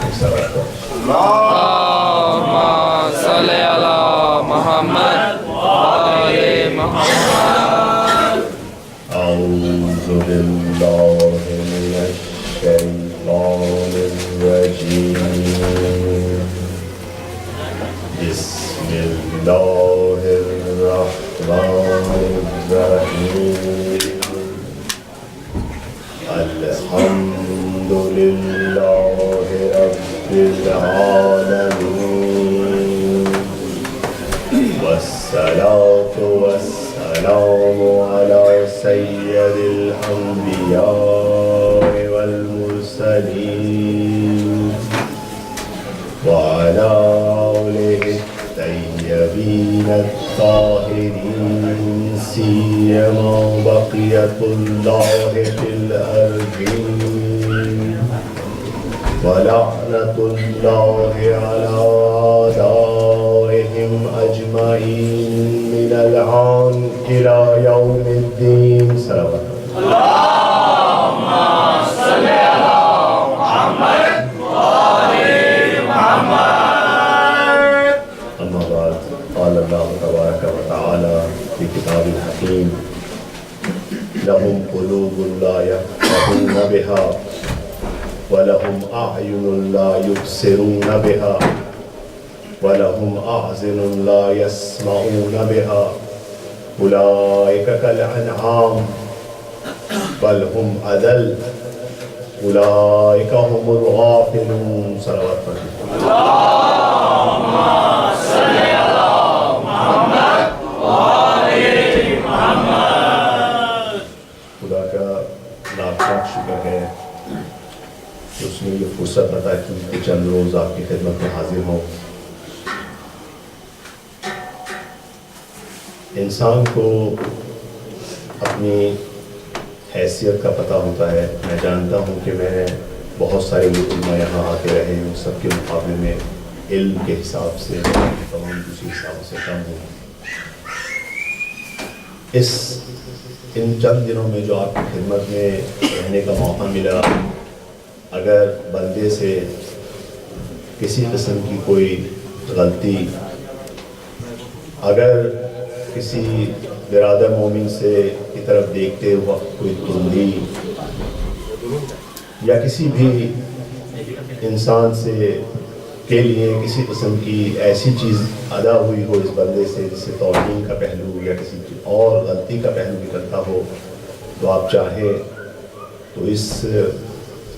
اللہم صلی علی محمد وآل محمد. اعوذ باللہ من الشیطان الرجیم. بسم اللہ الرحمن الرحیم. الحمد للہ رب العالمین والصلاة والسلام علی سید الانبیاء والمرسلین وعلی آلہ الطیبین الطاہرین سیما بقیت اللہ فی الارضین ولعنۃ اللہ علی اعدائہم اجمعین من الآن الی یوم الدین. صلوات اللہم صلی علی محمد وآل محمد. اما بعد قال اللہ تبارک و تعالی فی کتاب الحکیم لهم قلوب لا يفقهون بها ولهم أعين لا يبصرون بها ولهم أعين لا يسمعون بها أولئك كالأنعام بل هم أضل أولئك هم الغافلون. صلوات اللہم صلی علی محمد وآل محمد. خدا کا لاکھ لاکھ شکر ہے کہ اس نے یہ فرصت عطا کی کہ چند روز آپ کی خدمت میں حاضر ہوں. انسان کو اپنی حیثیت کا پتہ ہوتا ہے. میں جانتا ہوں کہ میں بہت سارے علماء یہاں آتے رہے ہیں، سب کے مقابلے میں علم کے حساب سے تمام دوسری حساب سے کم ہوں. ان چند دنوں میں جو آپ کی خدمت میں رہنے کا موقع ملا، اگر بندے سے کسی قسم کی کوئی غلطی، اگر کسی برادر مومن سے کی طرف دیکھتے وقت کوئی تندی یا کسی بھی انسان سے کے لیے کسی قسم کی ایسی چیز ادا ہوئی ہو اس بندے سے جس سے توہین کا پہلو یا کسی اور غلطی کا پہلو نکلتا ہو، تو آپ چاہیں تو اس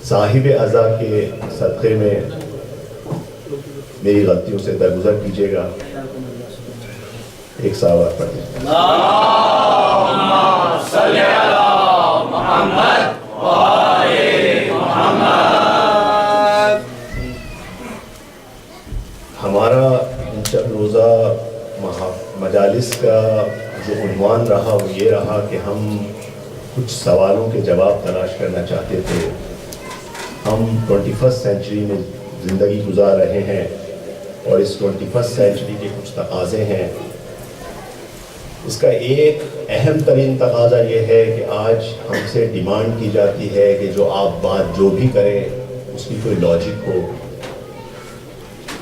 صاحب عزا کے صدقے میں میری غلطیوں سے درگزر کیجیے گا. ایک سوال پڑھیں. اللہم صلی علی محمد وآل محمد. ہمارا ان چند روزہ مجالس کا جو عنوان رہا وہ یہ رہا کہ ہم کچھ سوالوں کے جواب تلاش کرنا چاہتے تھے. ہم 21 سینچری میں زندگی گزار رہے ہیں اور اس 21 سینچری کے کچھ تقاضے ہیں. اس کا ایک اہم ترین تقاضا یہ ہے کہ آج ہم سے ڈیمانڈ کی جاتی ہے کہ جو آپ بات جو بھی کریں اس کی کوئی لاجک ہو،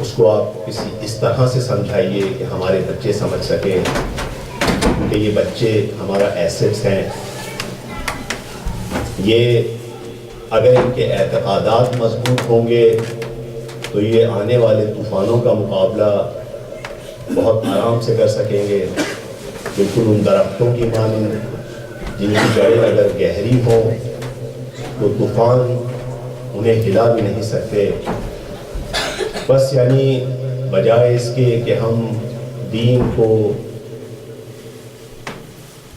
اس کو آپ کسی اس طرح سے سمجھائیے کہ ہمارے بچے سمجھ سکیں، کیونکہ یہ بچے ہمارا ایسٹس ہیں. یہ اگر ان کے اعتقادات مضبوط ہوں گے تو یہ آنے والے طوفانوں کا مقابلہ بہت آرام سے کر سکیں گے. بالکل ان درختوں کی مانند جن کی جڑیں اگر گہری ہوں تو طوفان انہیں ہلا بھی نہیں سکتے. بس یعنی بجائے اس کے کہ ہم دین کو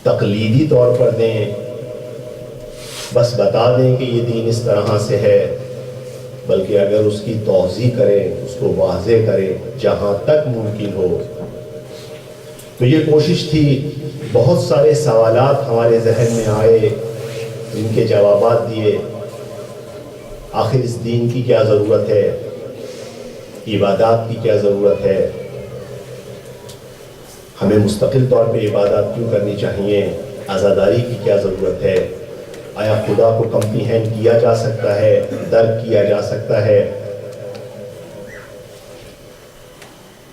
تقلیدی طور پر دیں، بس بتا دیں کہ یہ دین اس طرح سے ہے، بلکہ اگر اس کی توضیح کریں، اس کو واضح کریں جہاں تک ممکن ہو. تو یہ کوشش تھی. بہت سارے سوالات ہمارے ذہن میں آئے، ان کے جوابات دیے. آخر اس دین کی کیا ضرورت ہے، عبادات کی کیا ضرورت ہے، ہمیں مستقل طور پہ عبادات کیوں کرنی چاہیے، عزاداری کی کیا ضرورت ہے، آیا خدا کو کمپریہینڈ کیا جا سکتا ہے، درک کیا جا سکتا ہے.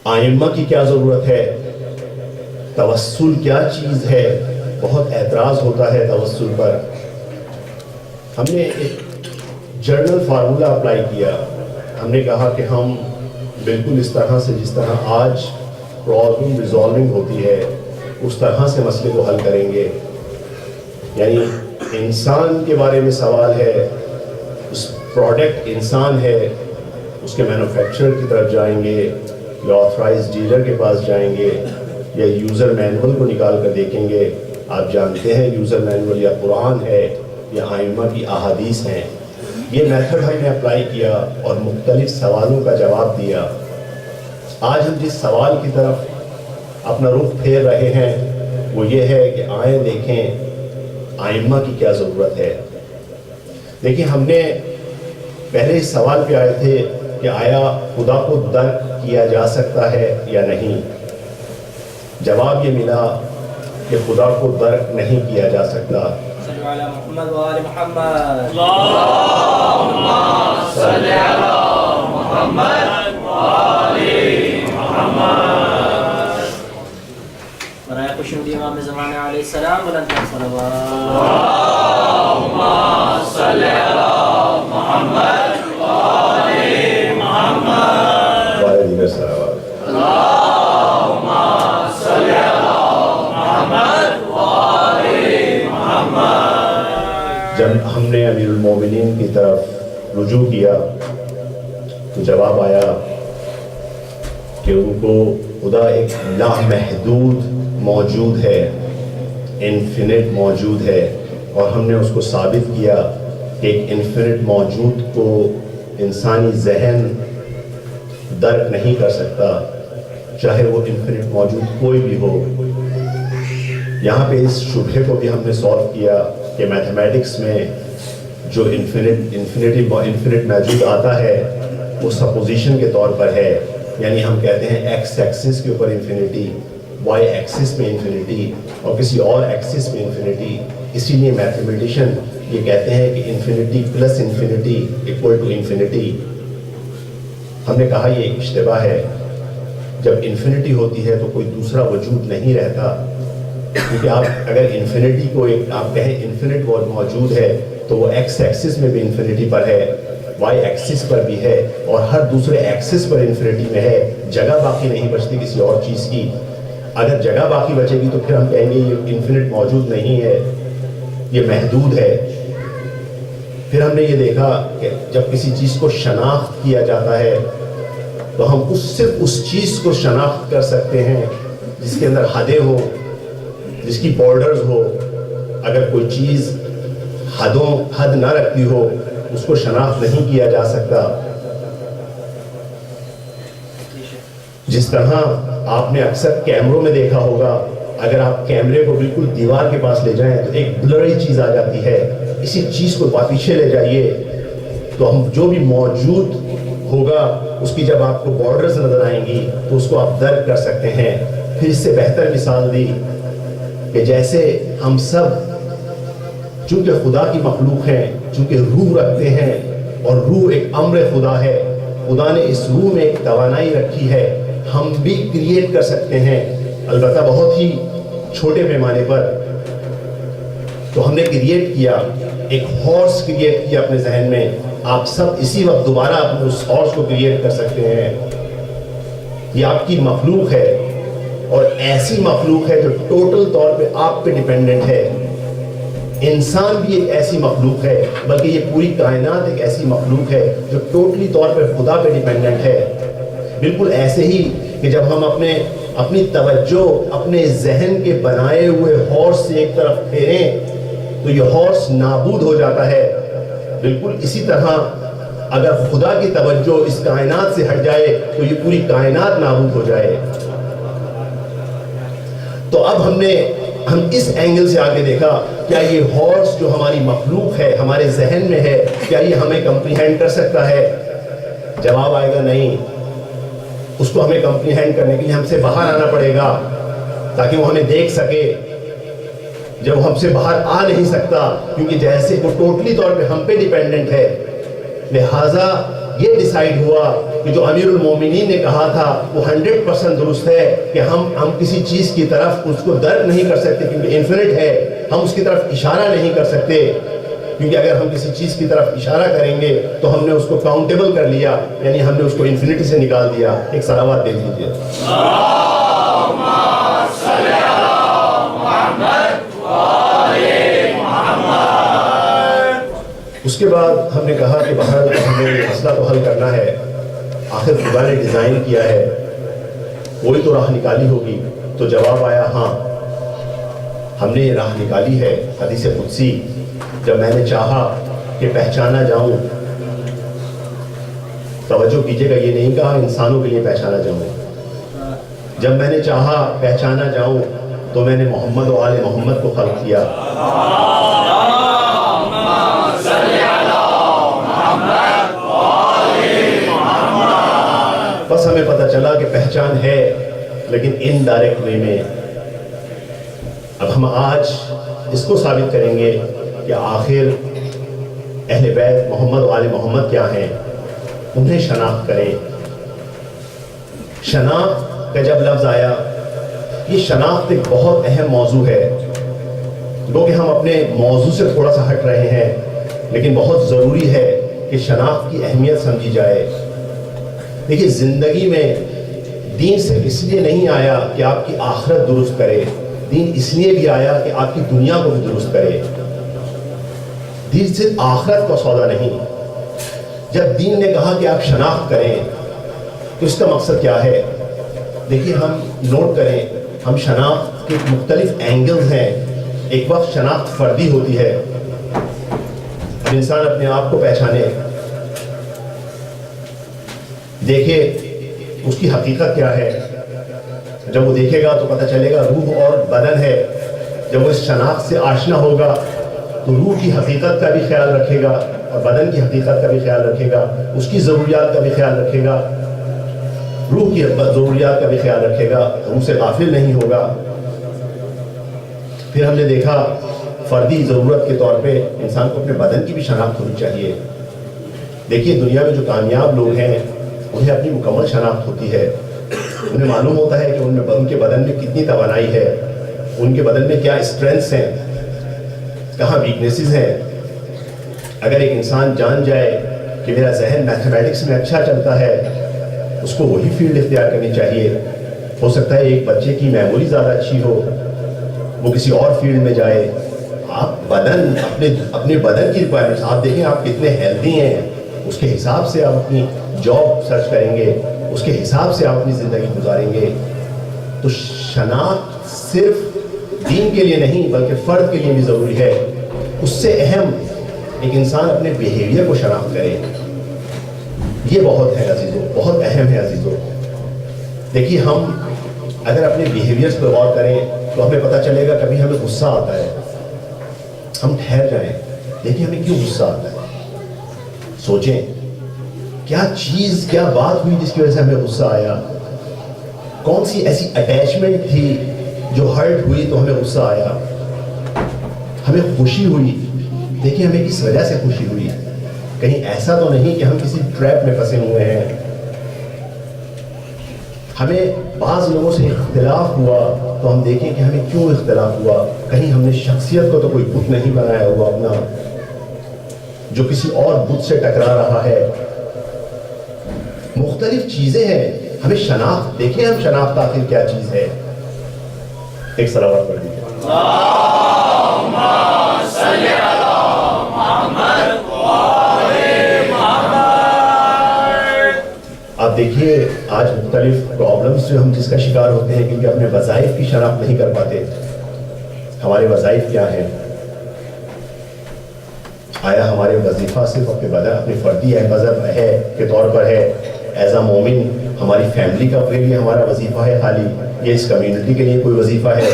آئمہ کی کیا ضرورت ہے، توسل کیا چیز ہے. بہت اعتراض ہوتا ہے توسل پر. ہم نے ایک جرنل فارمولا اپلائی کیا. ہم نے کہا کہ ہم بالکل اس طرح سے جس طرح آج پرابلم ریزالونگ ہوتی ہے اس طرح سے مسئلے کو حل کریں گے. یعنی انسان کے بارے میں سوال ہے، اس پروڈکٹ انسان ہے، اس کے مینوفیکچرر کی طرف جائیں گے یا آتھرائز ڈیلر کے پاس جائیں گے یا یوزر مینول کو نکال کر دیکھیں گے. آپ جانتے ہیں یوزر مینول یا قرآن ہے یا آئمہ کی احادیث ہیں. یہ میتھڈ ہم نے اپلائی کیا اور مختلف سوالوں کا جواب دیا. آج ہم جس سوال کی طرف اپنا رخ پھیر رہے ہیں وہ یہ ہے کہ آئیں دیکھیں آئمہ کی کیا ضرورت ہے. دیکھیں ہم نے پہلے اس سوال پہ آئے تھے کہ آیا خدا کو درک کیا جا سکتا ہے یا نہیں. جواب یہ ملا کہ خدا کو درک نہیں کیا جا سکتا. صلی علی محمد و آل محمد. اللهم صل على محمد وآل محمد. برائے خوشنودی امام زمانہ علیہ السلام بلند صلوات. اللهم صل على محمد وآل محمد. ہمارے دیگر صلوات. اللهم صل على محمد وآل محمد. جب ہم نے امیر المومنین کی طرف رجوع کیا تو جواب آیا کہ ان کو خدا ایک لامحدود موجود ہے، انفینٹ موجود ہے. اور ہم نے اس کو ثابت کیا کہ ایک انفینٹ موجود کو انسانی ذہن درک نہیں کر سکتا، چاہے وہ انفینٹ موجود کوئی بھی ہو. یہاں پہ اس شبہے کو بھی ہم نے سالو کیا کہ میتھمیٹکس میں جو انفینٹ موجود آتا ہے وہ سپوزیشن کے طور پر ہے. یعنی ہم کہتے ہیں ایکس ایکسس کے اوپر انفینٹی، وائی ایکسس میں انفینٹی اور کسی اور ایکسس میں انفینٹی. اسی لیے میتھمیٹیشین یہ کہتے ہیں کہ infinity plus infinity equal to infinity. ہم نے کہا یہ اشتباہ ہے. جب انفینٹی ہوتی ہے تو کوئی دوسرا وجود نہیں رہتا، کیونکہ آپ اگر انفینٹی کو آپ کہیں انفینٹ موجود ہے تو وہ ایکس ایکسس میں بھی انفینٹی پر ہے، وائی ایکسس پر بھی ہے اور ہر دوسرے ایکسس پر انفینٹی میں ہے. جگہ باقی نہیں بچتی کسی اور چیز کی. اگر جگہ باقی بچے گی تو پھر ہم کہیں گے یہ انفینٹ موجود نہیں ہے، یہ محدود ہے. پھر ہم نے یہ دیکھا کہ جب کسی چیز کو شناخت کیا جاتا ہے تو ہم صرف اس چیز کو شناخت کر سکتے ہیں جس کے اندر حدیں ہوں، جس کی بارڈرز ہو. اگر کوئی چیز حد نہ رکھتی ہو اس کو شناخت نہیں کیا جا سکتا. جس طرح آپ نے اکثر کیمروں میں دیکھا ہوگا، اگر آپ کیمرے کو بالکل دیوار کے پاس لے جائیں تو ایک بلری چیز آ جاتی ہے. اسی چیز کو پیچھے لے جائیے تو ہم جو بھی موجود ہوگا اس کی جب آپ کو بارڈرز نظر آئیں گی تو اس کو آپ درک کر سکتے ہیں. پھر اس سے بہتر مثال دی کہ جیسے ہم سب چونکہ خدا کی مخلوق ہیں، چونکہ روح رکھتے ہیں اور روح ایک امر خدا ہے، خدا نے اس روح میں ایک توانائی رکھی ہے، ہم بھی کریٹ کر سکتے ہیں، البتہ بہت ہی چھوٹے پیمانے پر. تو ہم نے کریٹ کیا، ایک ہارس کریٹ کیا اپنے ذہن میں. آپ سب اسی وقت دوبارہ اپنے اس ہارس کو کریٹ کر سکتے ہیں. یہ آپ کی مخلوق ہے اور ایسی مخلوق ہے جو ٹوٹل طور پہ آپ پہ ڈیپینڈنٹ ہے. انسان بھی ایک ایسی مخلوق ہے، بلکہ یہ پوری کائنات ایک ایسی مخلوق ہے جو ٹوٹلی طور پہ خدا پہ ڈیپینڈنٹ ہے. بالکل ایسے ہی کہ جب ہم اپنی توجہ اپنے ذہن کے بنائے ہوئے ہارس سے ایک طرف پھیریں تو یہ ہارس نابود ہو جاتا ہے. بالکل اسی طرح اگر خدا کی توجہ اس کائنات سے ہٹ جائے تو یہ پوری کائنات نابود ہو جائے. تو اب ہم اس اینگل سے آگے دیکھا، کیا یہ ہارس جو ہماری مخلوق ہے، ہمارے ذہن میں ہے، کیا یہ ہمیں کمپریہینڈ کر سکتا ہے؟ جواب آئے گا نہیں. اس کو ہمیں کمپریہینڈ کرنے کے لیے ہم سے باہر آنا پڑے گا تاکہ وہ ہمیں دیکھ سکے. جب ہم سے باہر آ نہیں سکتا کیونکہ جیسے وہ ٹوٹلی طور پہ ہم پہ ڈیپینڈنٹ ہے، لہٰذا یہ ڈیسائیڈ ہوا کہ جو امیر المومنین نے کہا تھا وہ 100% درست ہے کہ ہم کسی چیز کی طرف اس کو درک نہیں کر سکتے کیونکہ انفینٹ ہے، ہم اس کی طرف اشارہ نہیں کر سکتے کیونکہ اگر ہم کسی چیز کی طرف اشارہ کریں گے تو ہم نے اس کو کاؤنٹیبل کر لیا، یعنی ہم نے اس کو انفینٹی سے نکال دیا۔ ایک صلوات دے دیجیے۔ اس کے بعد ہم نے کہا کہ بہرحال ہمیں مسئلہ تو حل کرنا ہے، آخر خدا نے ڈیزائن کیا ہے، کوئی تو راہ نکالی ہوگی۔ تو جواب آیا ہاں ہم نے یہ راہ نکالی ہے، حدیث قدسی، جب میں نے چاہا کہ پہچانا جاؤں، توجہ کیجیے گا، یہ نہیں کہا انسانوں کے لیے پہچانا جاؤں، جب میں نے چاہا پہچانا جاؤں تو میں نے محمد و آل محمد کو خلق کیا۔ بس ہمیں پتہ چلا کہ پہچان ہے لیکن انڈائریکٹ وے میں۔ اب ہم آج اس کو ثابت کریں گے کہ آخر اہل بیت محمد و آل محمد کیا ہیں، انہیں شناخت کریں۔ شناخت کا جب لفظ آیا، یہ شناخت ایک بہت اہم موضوع ہے، گو کہ ہم اپنے موضوع سے تھوڑا سا ہٹ رہے ہیں لیکن بہت ضروری ہے کہ شناخت کی اہمیت سمجھی جائے۔ دیکھیے زندگی میں دین صرف اس لیے نہیں آیا کہ آپ کی آخرت درست کرے، دین اس لیے بھی آیا کہ آپ کی دنیا کو بھی درست کرے۔ دین صرف آخرت کا سودا نہیں۔ جب دین نے کہا کہ آپ شناخت کریں تو اس کا مقصد کیا ہے؟ دیکھیے ہم نوٹ کریں، ہم شناخت کے مختلف اینگلز ہیں۔ ایک وقت شناخت فردی ہوتی ہے، انسان اپنے آپ کو پہچانے، دیکھے اس کی حقیقت کیا ہے۔ جب وہ دیکھے گا تو پتہ چلے گا روح اور بدن ہے۔ جب وہ اس شناخت سے آشنا ہوگا تو روح کی حقیقت کا بھی خیال رکھے گا اور بدن کی حقیقت کا بھی خیال رکھے گا، اس کی ضروریات کا بھی خیال رکھے گا، روح کی ضروریات کا بھی خیال رکھے گا، روح سے غافل نہیں ہوگا۔ پھر ہم نے دیکھا فردی ضرورت کے طور پہ انسان کو اپنے بدن کی بھی شناخت ہونی چاہیے۔ دیکھیے دنیا میں جو کامیاب لوگ ہیں انہیں اپنی مکمل شناخت ہوتی ہے، انہیں معلوم ہوتا ہے کہ ان کے بدن میں کتنی توانائی ہے، ان کے بدن میں کیا اسٹرینتھس ہیں، کہاں ویکنیسز ہیں۔ اگر ایک انسان جان جائے کہ میرا ذہن میتھمیٹکس میں اچھا چلتا ہے، اس کو وہی فیلڈ اختیار کرنی چاہیے۔ ہو سکتا ہے ایک بچے کی میموری زیادہ اچھی ہو، وہ کسی اور فیلڈ میں جائے۔ آپ بدن اپنے بدن کی ریکوائرمنٹس آپ دیکھیں، آپ کتنے ہیلدی ہیں، اس کے حساب سے آپ اپنی جاب سرچ کریں گے، اس کے حساب سے آپ اپنی زندگی گزاریں گے۔ تو شناخت صرف دین کے لیے نہیں بلکہ فرد کے لیے بھی ضروری ہے۔ اس سے اہم ایک انسان اپنے بیہیویئر کو شناخت کرے، یہ بہت ہے عزیزوں، بہت اہم ہے عزیزوں۔ دیکھیے ہم اگر اپنے بیہیویئرس پہ غور کریں تو ہمیں پتہ چلے گا کبھی ہمیں غصہ آتا ہے، ہم ٹھہر جائیں، دیکھیں ہمیں کیوں غصہ آتا ہے، سوچیں کیا چیز کیا بات ہوئی جس کی وجہ سے ہمیں غصہ آیا، کون سی ایسی اٹیچمنٹ تھی جو ہرٹ ہوئی تو ہمیں غصہ آیا، ہمیں خوشی ہوئی، دیکھیں ہمیں کس وجہ سے خوشی ہوئی، کہیں ایسا تو نہیں کہ ہم کسی ٹریپ میں پھنسے ہوئے ہیں۔ ہمیں بعض لوگوں سے اختلاف ہوا تو ہم دیکھیں کہ ہمیں کیوں اختلاف ہوا، کہیں ہم نے شخصیت کو تو کوئی بت نہیں بنایا ہوا اپنا جو کسی اور بت سے ٹکرا رہا ہے۔ مختلف چیزیں ہیں، ہمیں شناخت، دیکھیں ہم شناخت آخر کیا چیز ہے۔ ایک صلوات پڑھ دیجیے۔ اللہم صلی علی محمد و آل محمد۔ آپ دیکھیے آج مختلف پرابلمس جو ہم جس کا شکار ہوتے ہیں کیونکہ اپنے وظائف کی شناخت نہیں کر پاتے۔ ہمارے وظائف کیا ہیں؟ آیا ہمارے وظیفہ صرف اپنے بدن اپنی فردی مذہب ہے کے طور پر ہے، ایز اے مومن ہماری فیملی کا کے لیے ہمارا وظیفہ ہے خالی، یا اس کمیونٹی کے لیے کوئی وظیفہ ہے،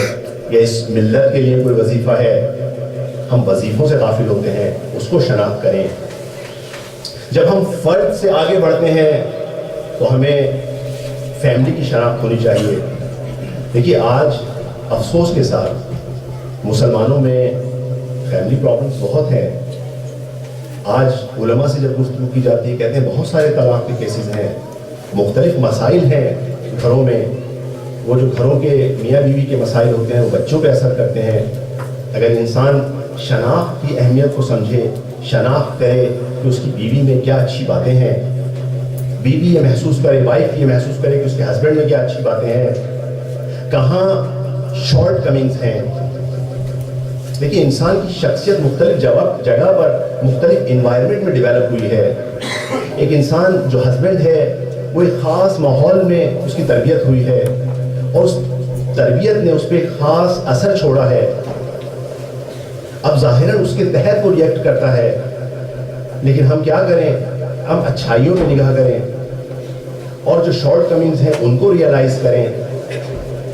یا اس ملت کے لیے کوئی وظیفہ ہے؟ ہم وظیفوں سے غافل ہوتے ہیں، اس کو شناخت کریں۔ جب ہم فرد سے آگے بڑھتے ہیں تو ہمیں فیملی کی شناخت ہونی چاہیے۔ دیکھیے آج افسوس کے ساتھ مسلمانوں میں فیملی پرابلمس بہت ہیں، آج علماء سے جب گفتگو کی جاتی ہے کہتے ہیں بہت سارے طلاق کے کیسز ہیں، مختلف مسائل ہیں گھروں میں، وہ جو گھروں کے میاں بیوی کے مسائل ہوتے ہیں وہ بچوں پہ اثر کرتے ہیں۔ اگر انسان شناخت کی اہمیت کو سمجھے، شناخت کرے کہ اس کی بیوی میں کیا اچھی باتیں ہیں، بیوی یہ محسوس کرے، وائف یہ محسوس کرے کہ اس کے ہسبینڈ میں کیا اچھی باتیں ہیں، کہاں شارٹ کمنگز ہیں۔ دیکھیے انسان کی شخصیت مختلف جگہ پر مختلف انوائرمنٹ میں ڈیولپ ہوئی ہے۔ ایک انسان جو ہسبینڈ ہے وہ ایک خاص ماحول میں اس کی تربیت ہوئی ہے اور اس تربیت نے اس پہ ایک خاص اثر چھوڑا ہے، اب ظاہراً اس کے تحت وہ ریئیکٹ کرتا ہے، لیکن ہم کیا کریں، ہم اچھائیوں میں نگاہ کریں اور جو شارٹ کمنگز ہیں ان کو ریئلائز کریں۔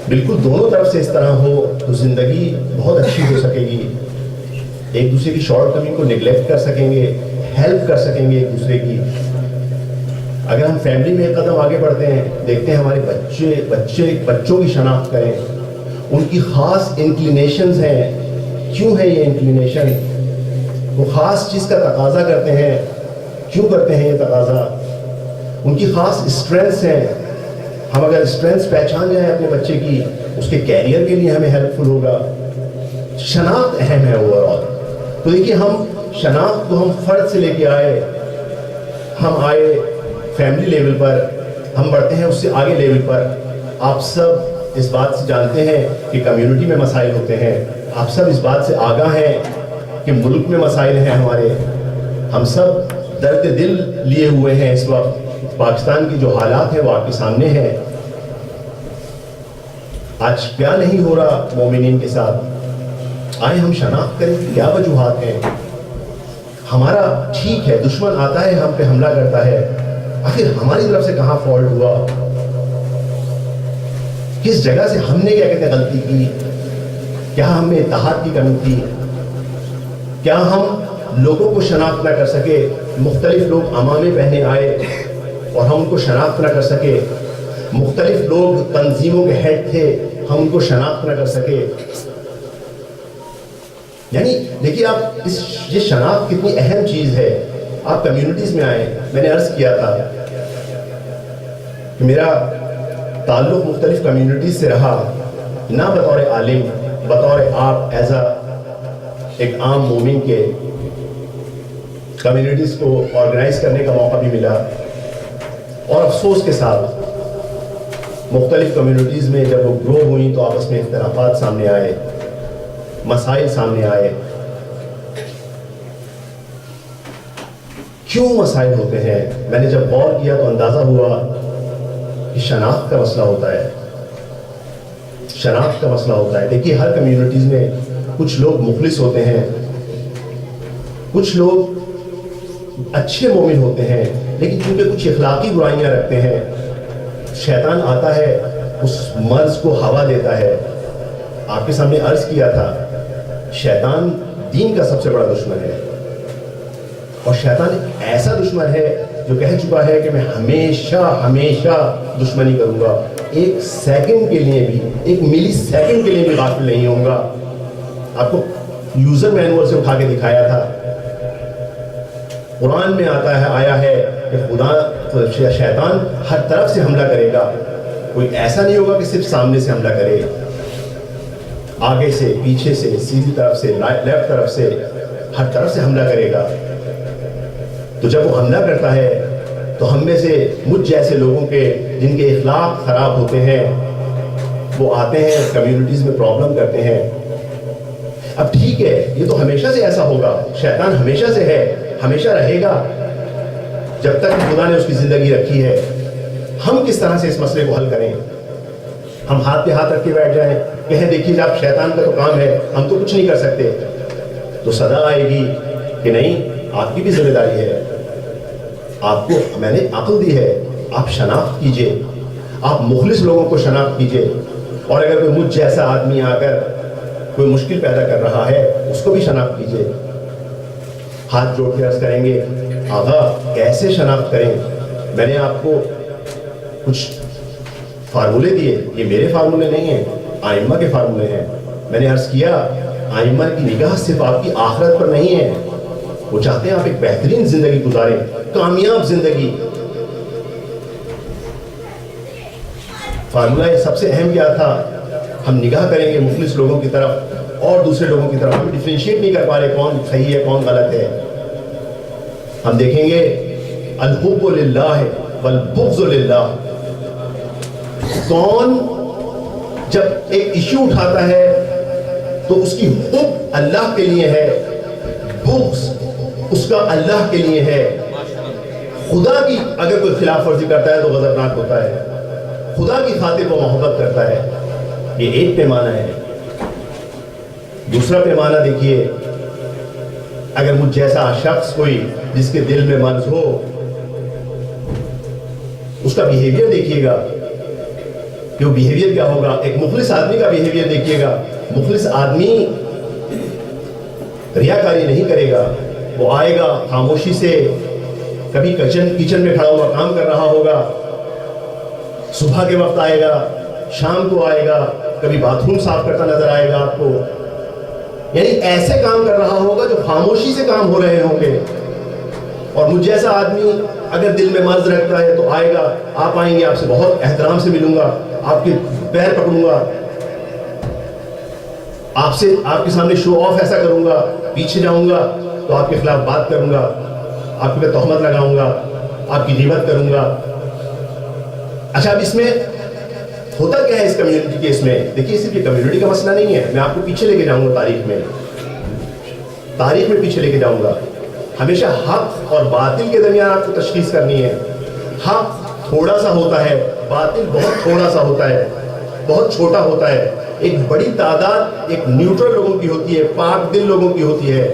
بالکل دونوں طرف سے اس طرح ہو تو زندگی بہت اچھی ہو سکے گی، ایک دوسرے کی شارٹ کمنگ کو نگلیکٹ کر سکیں گے، ہیلپ کر سکیں گے ایک دوسرے کی۔ اگر ہم فیملی میں ایک قدم آگے بڑھتے ہیں، دیکھتے ہیں ہمارے بچوں کی شناخت کریں، ان کی خاص انکلینیشنز ہیں، کیوں ہے یہ انکلینیشن، وہ خاص چیز کا تقاضا کرتے ہیں، کیوں کرتے ہیں یہ تقاضا، ان کی خاص اسٹرینتھس ہیں۔ ہم اگر اسٹرینتھس پہچان جائیں اپنے بچے کی، اس کے کیریئر کے لیے ہمیں ہیلپ فل ہوگا۔ شناخت اہم ہے اوور آل۔ تو دیکھیے ہم شناخت کو ہم فرد سے لے کے آئے، ہم آئے فیملی لیول پر، ہم بڑھتے ہیں اس سے آگے لیول پر۔ آپ سب اس بات سے جانتے ہیں کہ کمیونٹی میں مسائل ہوتے ہیں، آپ سب اس بات سے آگاہ ہیں کہ ملک میں مسائل ہیں ہمارے، ہم سب درد دل لیے ہوئے ہیں اس وقت۔ پاکستان کی جو حالات ہیں وہ آپ کے سامنے ہیں۔ آج کیا نہیں ہو رہا مومنین کے ساتھ، آئے ہم شناخت کریں کہ کیا وجوہات ہیں۔ ہمارا ٹھیک ہے دشمن آتا ہے ہم پہ حملہ کرتا ہے، آخر ہماری طرف سے کہاں فالٹ ہوا، کس جگہ سے ہم نے کیا کہتے ہیں غلطی کی، کیا ہم میں اتحاد کی کمی تھی، کیا ہم لوگوں کو شناخت نہ کر سکے، مختلف لوگ عمامے پہنے آئے اور ہم ان کو شناخت نہ کر سکے، مختلف لوگ تنظیموں کے ہیڈ تھے ہم ان کو شناخت نہ کر سکے۔ یعنی دیکھیے آپ یہ شناخت کتنی اہم چیز ہے۔ آپ کمیونٹیز میں آئے، میں نے عرض کیا تھا کہ میرا تعلق مختلف کمیونٹیز سے رہا، نہ بطور عالم، بطور آپ ایز ایک عام مومن کے کمیونٹیز کو آرگنائز کرنے کا موقع بھی ملا، اور افسوس کے ساتھ مختلف کمیونٹیز میں جب وہ گرو ہوئیں تو آپس میں اختلافات سامنے آئے، مسائل سامنے آئے۔ کیوں مسائل ہوتے ہیں؟ میں نے جب غور کیا تو اندازہ ہوا کہ شناخت کا مسئلہ ہوتا ہے، شناخت کا مسئلہ ہوتا ہے۔ دیکھیے ہر کمیونٹیز میں کچھ لوگ مخلص ہوتے ہیں، کچھ لوگ اچھے مومن ہوتے ہیں، لیکن کیونکہ کچھ اخلاقی برائیاں رکھتے ہیں، شیطان آتا ہے اس مرض کو ہوا دیتا ہے۔ آپ کے سامنے عرض کیا تھا شیطان دین کا سب سے بڑا دشمن ہے، اور شیطان ایسا دشمن ہے جو کہہ چکا ہے کہ میں ہمیشہ ہمیشہ دشمنی کروں گا، ایک سیکنڈ کے لیے بھی، ایک ملی سیکنڈ کے لیے بھی غافل نہیں ہوں گا۔ آپ کو یوزر مینول سے اٹھا کے دکھایا تھا، قرآن میں آیا ہے کہ خدا شیطان ہر طرف سے حملہ کرے گا، کوئی ایسا نہیں ہوگا کہ صرف سامنے سے حملہ کرے، آگے سے، پیچھے سے، سیدھی طرف سے، لیفٹ طرف سے، ہر طرف سے حملہ کرے گا۔ تو جب وہ حملہ کرتا ہے تو ہم میں سے مجھ جیسے لوگوں کے جن کے اخلاق خراب ہوتے ہیں وہ آتے ہیں کمیونٹیز میں پرابلم کرتے ہیں۔ اب ٹھیک ہے یہ تو ہمیشہ سے ایسا ہوگا، شیطان ہمیشہ سے ہے، ہمیشہ رہے گا جب تک خدا نے اس کی زندگی رکھی ہے۔ ہم کس طرح سے اس مسئلے کو حل کریں؟ ہم ہاتھ پہ ہاتھ رکھ کے بیٹھ جائیں، کہیں دیکھیے جب شیطان کا تو کام ہے ہم تو کچھ نہیں کر سکتے، تو صدا آئے گی کہ نہیں آپ کی بھی ذمہ داری ہے، آپ کو میں نے عقل دی ہے، آپ شناخت کیجئے، آپ مخلص لوگوں کو شناخت کیجئے، اور اگر کوئی مجھ جیسا آدمی آ کر کوئی مشکل پیدا کر رہا ہے اس کو بھی شناخت کیجئے۔ ہاتھ جوڑ کے عرض کریں گے آغا کیسے شناخت کریں؟ میں نے آپ کو کچھ فارمولے دیے، یہ میرے فارمولے نہیں ہیں، آئمہ کے فارمولے ہیں۔ میں نے عرض کیا آئمہ کی نگاہ صرف آپ کی آخرت پر نہیں ہے، وہ چاہتے ہیں آپ ایک بہترین زندگی گزاریں، کامیاب زندگی. فارمولہ سب سے اہم کیا تھا؟ ہم نگاہ کریں گے مخلص لوگوں کی طرف اور دوسرے لوگوں کی طرف. ہم ڈفرینشیٹ نہیں کر پا رہے کون صحیح ہے کون غلط ہے. ہم دیکھیں گے الحب للہ والبغض للہ. کون جب ایک ایشو اٹھاتا ہے تو اس کی حب اللہ کے لیے ہے، بغض اس کا اللہ کے لیے ہے. خدا کی اگر کوئی خلاف ورزی کرتا ہے تو غضبناک ہوتا ہے، خدا کی خاطر وہ محبت کرتا ہے. یہ ایک پیمانہ ہے. دوسرا پیمانہ دیکھیے، اگر مجھ جیسا شخص کوئی جس کے دل میں مرض ہو، اس کا بیہیویئر دیکھیے گا کہ وہ بیہیویئر کیا ہوگا. ایک مخلص آدمی کا بیہیویئر دیکھیے گا. مخلص آدمی ریاکاری نہیں کرے گا. وہ آئے گا خاموشی سے، کبھی کچن میں کھڑا ہوا کام کر رہا ہوگا، صبح کے وقت آئے گا، شام کو آئے گا، کبھی باتھ روم صاف کرتا نظر آئے گا آپ کو. یعنی ایسے کام کر رہا ہوگا جو خاموشی سے کام ہو رہے ہوں گے. اور مجھ جیسا آدمی اگر دل میں مرض رکھتا ہے تو آئے گا، آپ آئیں گے، آپ سے بہت احترام سے ملوں گا، آپ کے پیر پکڑوں گا، آپ کے سامنے شو آف ایسا کروں گا، پیچھے جاؤں گا تو آپ کے خلاف بات کروں گا، آپ پہ تہمت لگاؤں گا، آپ کی غیبت کروں گا. اچھا اب اس میں ہوتا کیا ہے اس کمیونٹی کے؟ اس میں دیکھیے صرف یہ کمیونٹی کا مسئلہ نہیں ہے. میں آپ کو پیچھے لے کے جاؤں گا، تاریخ میں پیچھے لے کے جاؤں گا. ہمیشہ حق اور باطل کے درمیان آپ کو تشخیص کرنی ہے. حق تھوڑا سا ہوتا ہے، باطل بہت تھوڑا سا ہوتا ہے، بہت چھوٹا ہوتا ہے. ایک بڑی تعداد ایک نیوٹرل لوگوں کی ہوتی ہے، پاک دل لوگوں کی ہوتی ہے.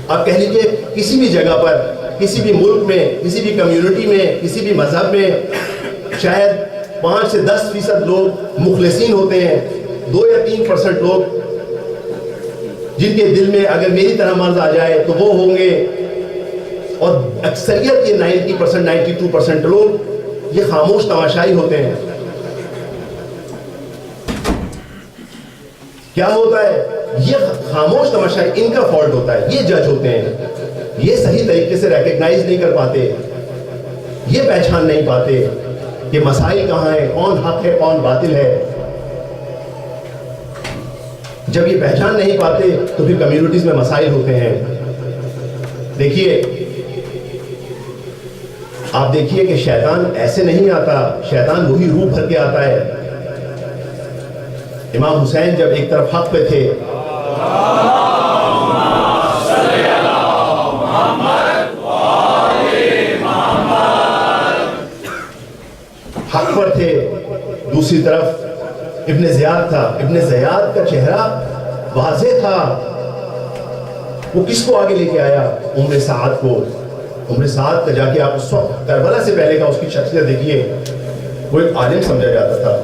آپ کہہ لیجئے کسی بھی جگہ پر، کسی بھی ملک میں، کسی بھی کمیونٹی میں، کسی بھی مذہب میں شاید 5 سے 10% لوگ مخلصین ہوتے ہیں. 2 یا 3% لوگ جن کے دل میں اگر میری طرح مرض آ جائے تو وہ ہوں گے. اور اکثریت یہ 90%، 92% لوگ یہ خاموش تماشائی ہوتے ہیں. کیا ہوتا ہے؟ یہ خاموش تماشائی ان کا فالٹ ہوتا ہے. یہ جج ہوتے ہیں، یہ صحیح طریقے سے ریکگنائز نہیں کر پاتے، یہ پہچان نہیں پاتے کہ مسائل کہاں ہیں، کون حق ہے کون باطل ہے. جب یہ پہچان نہیں پاتے تو پھر کمیونٹیز میں مسائل ہوتے ہیں. دیکھیے آپ دیکھیے کہ شیطان ایسے نہیں آتا، شیطان وہی روح بھر کے آتا ہے. امام حسین جب ایک طرف حق پہ تھے، حق پر تھے، دوسری طرف ابن زیاد تھا. ابن زیاد کا چہرہ واضح تھا. وہ کس کو آگے لے کے آیا؟ عمر سعد کو. عمر سعد کا جا کے آپ اس وقت کربلا سے پہلے کا اس کی شخصیت دیکھیے، وہ ایک عالم سمجھا جاتا تھا.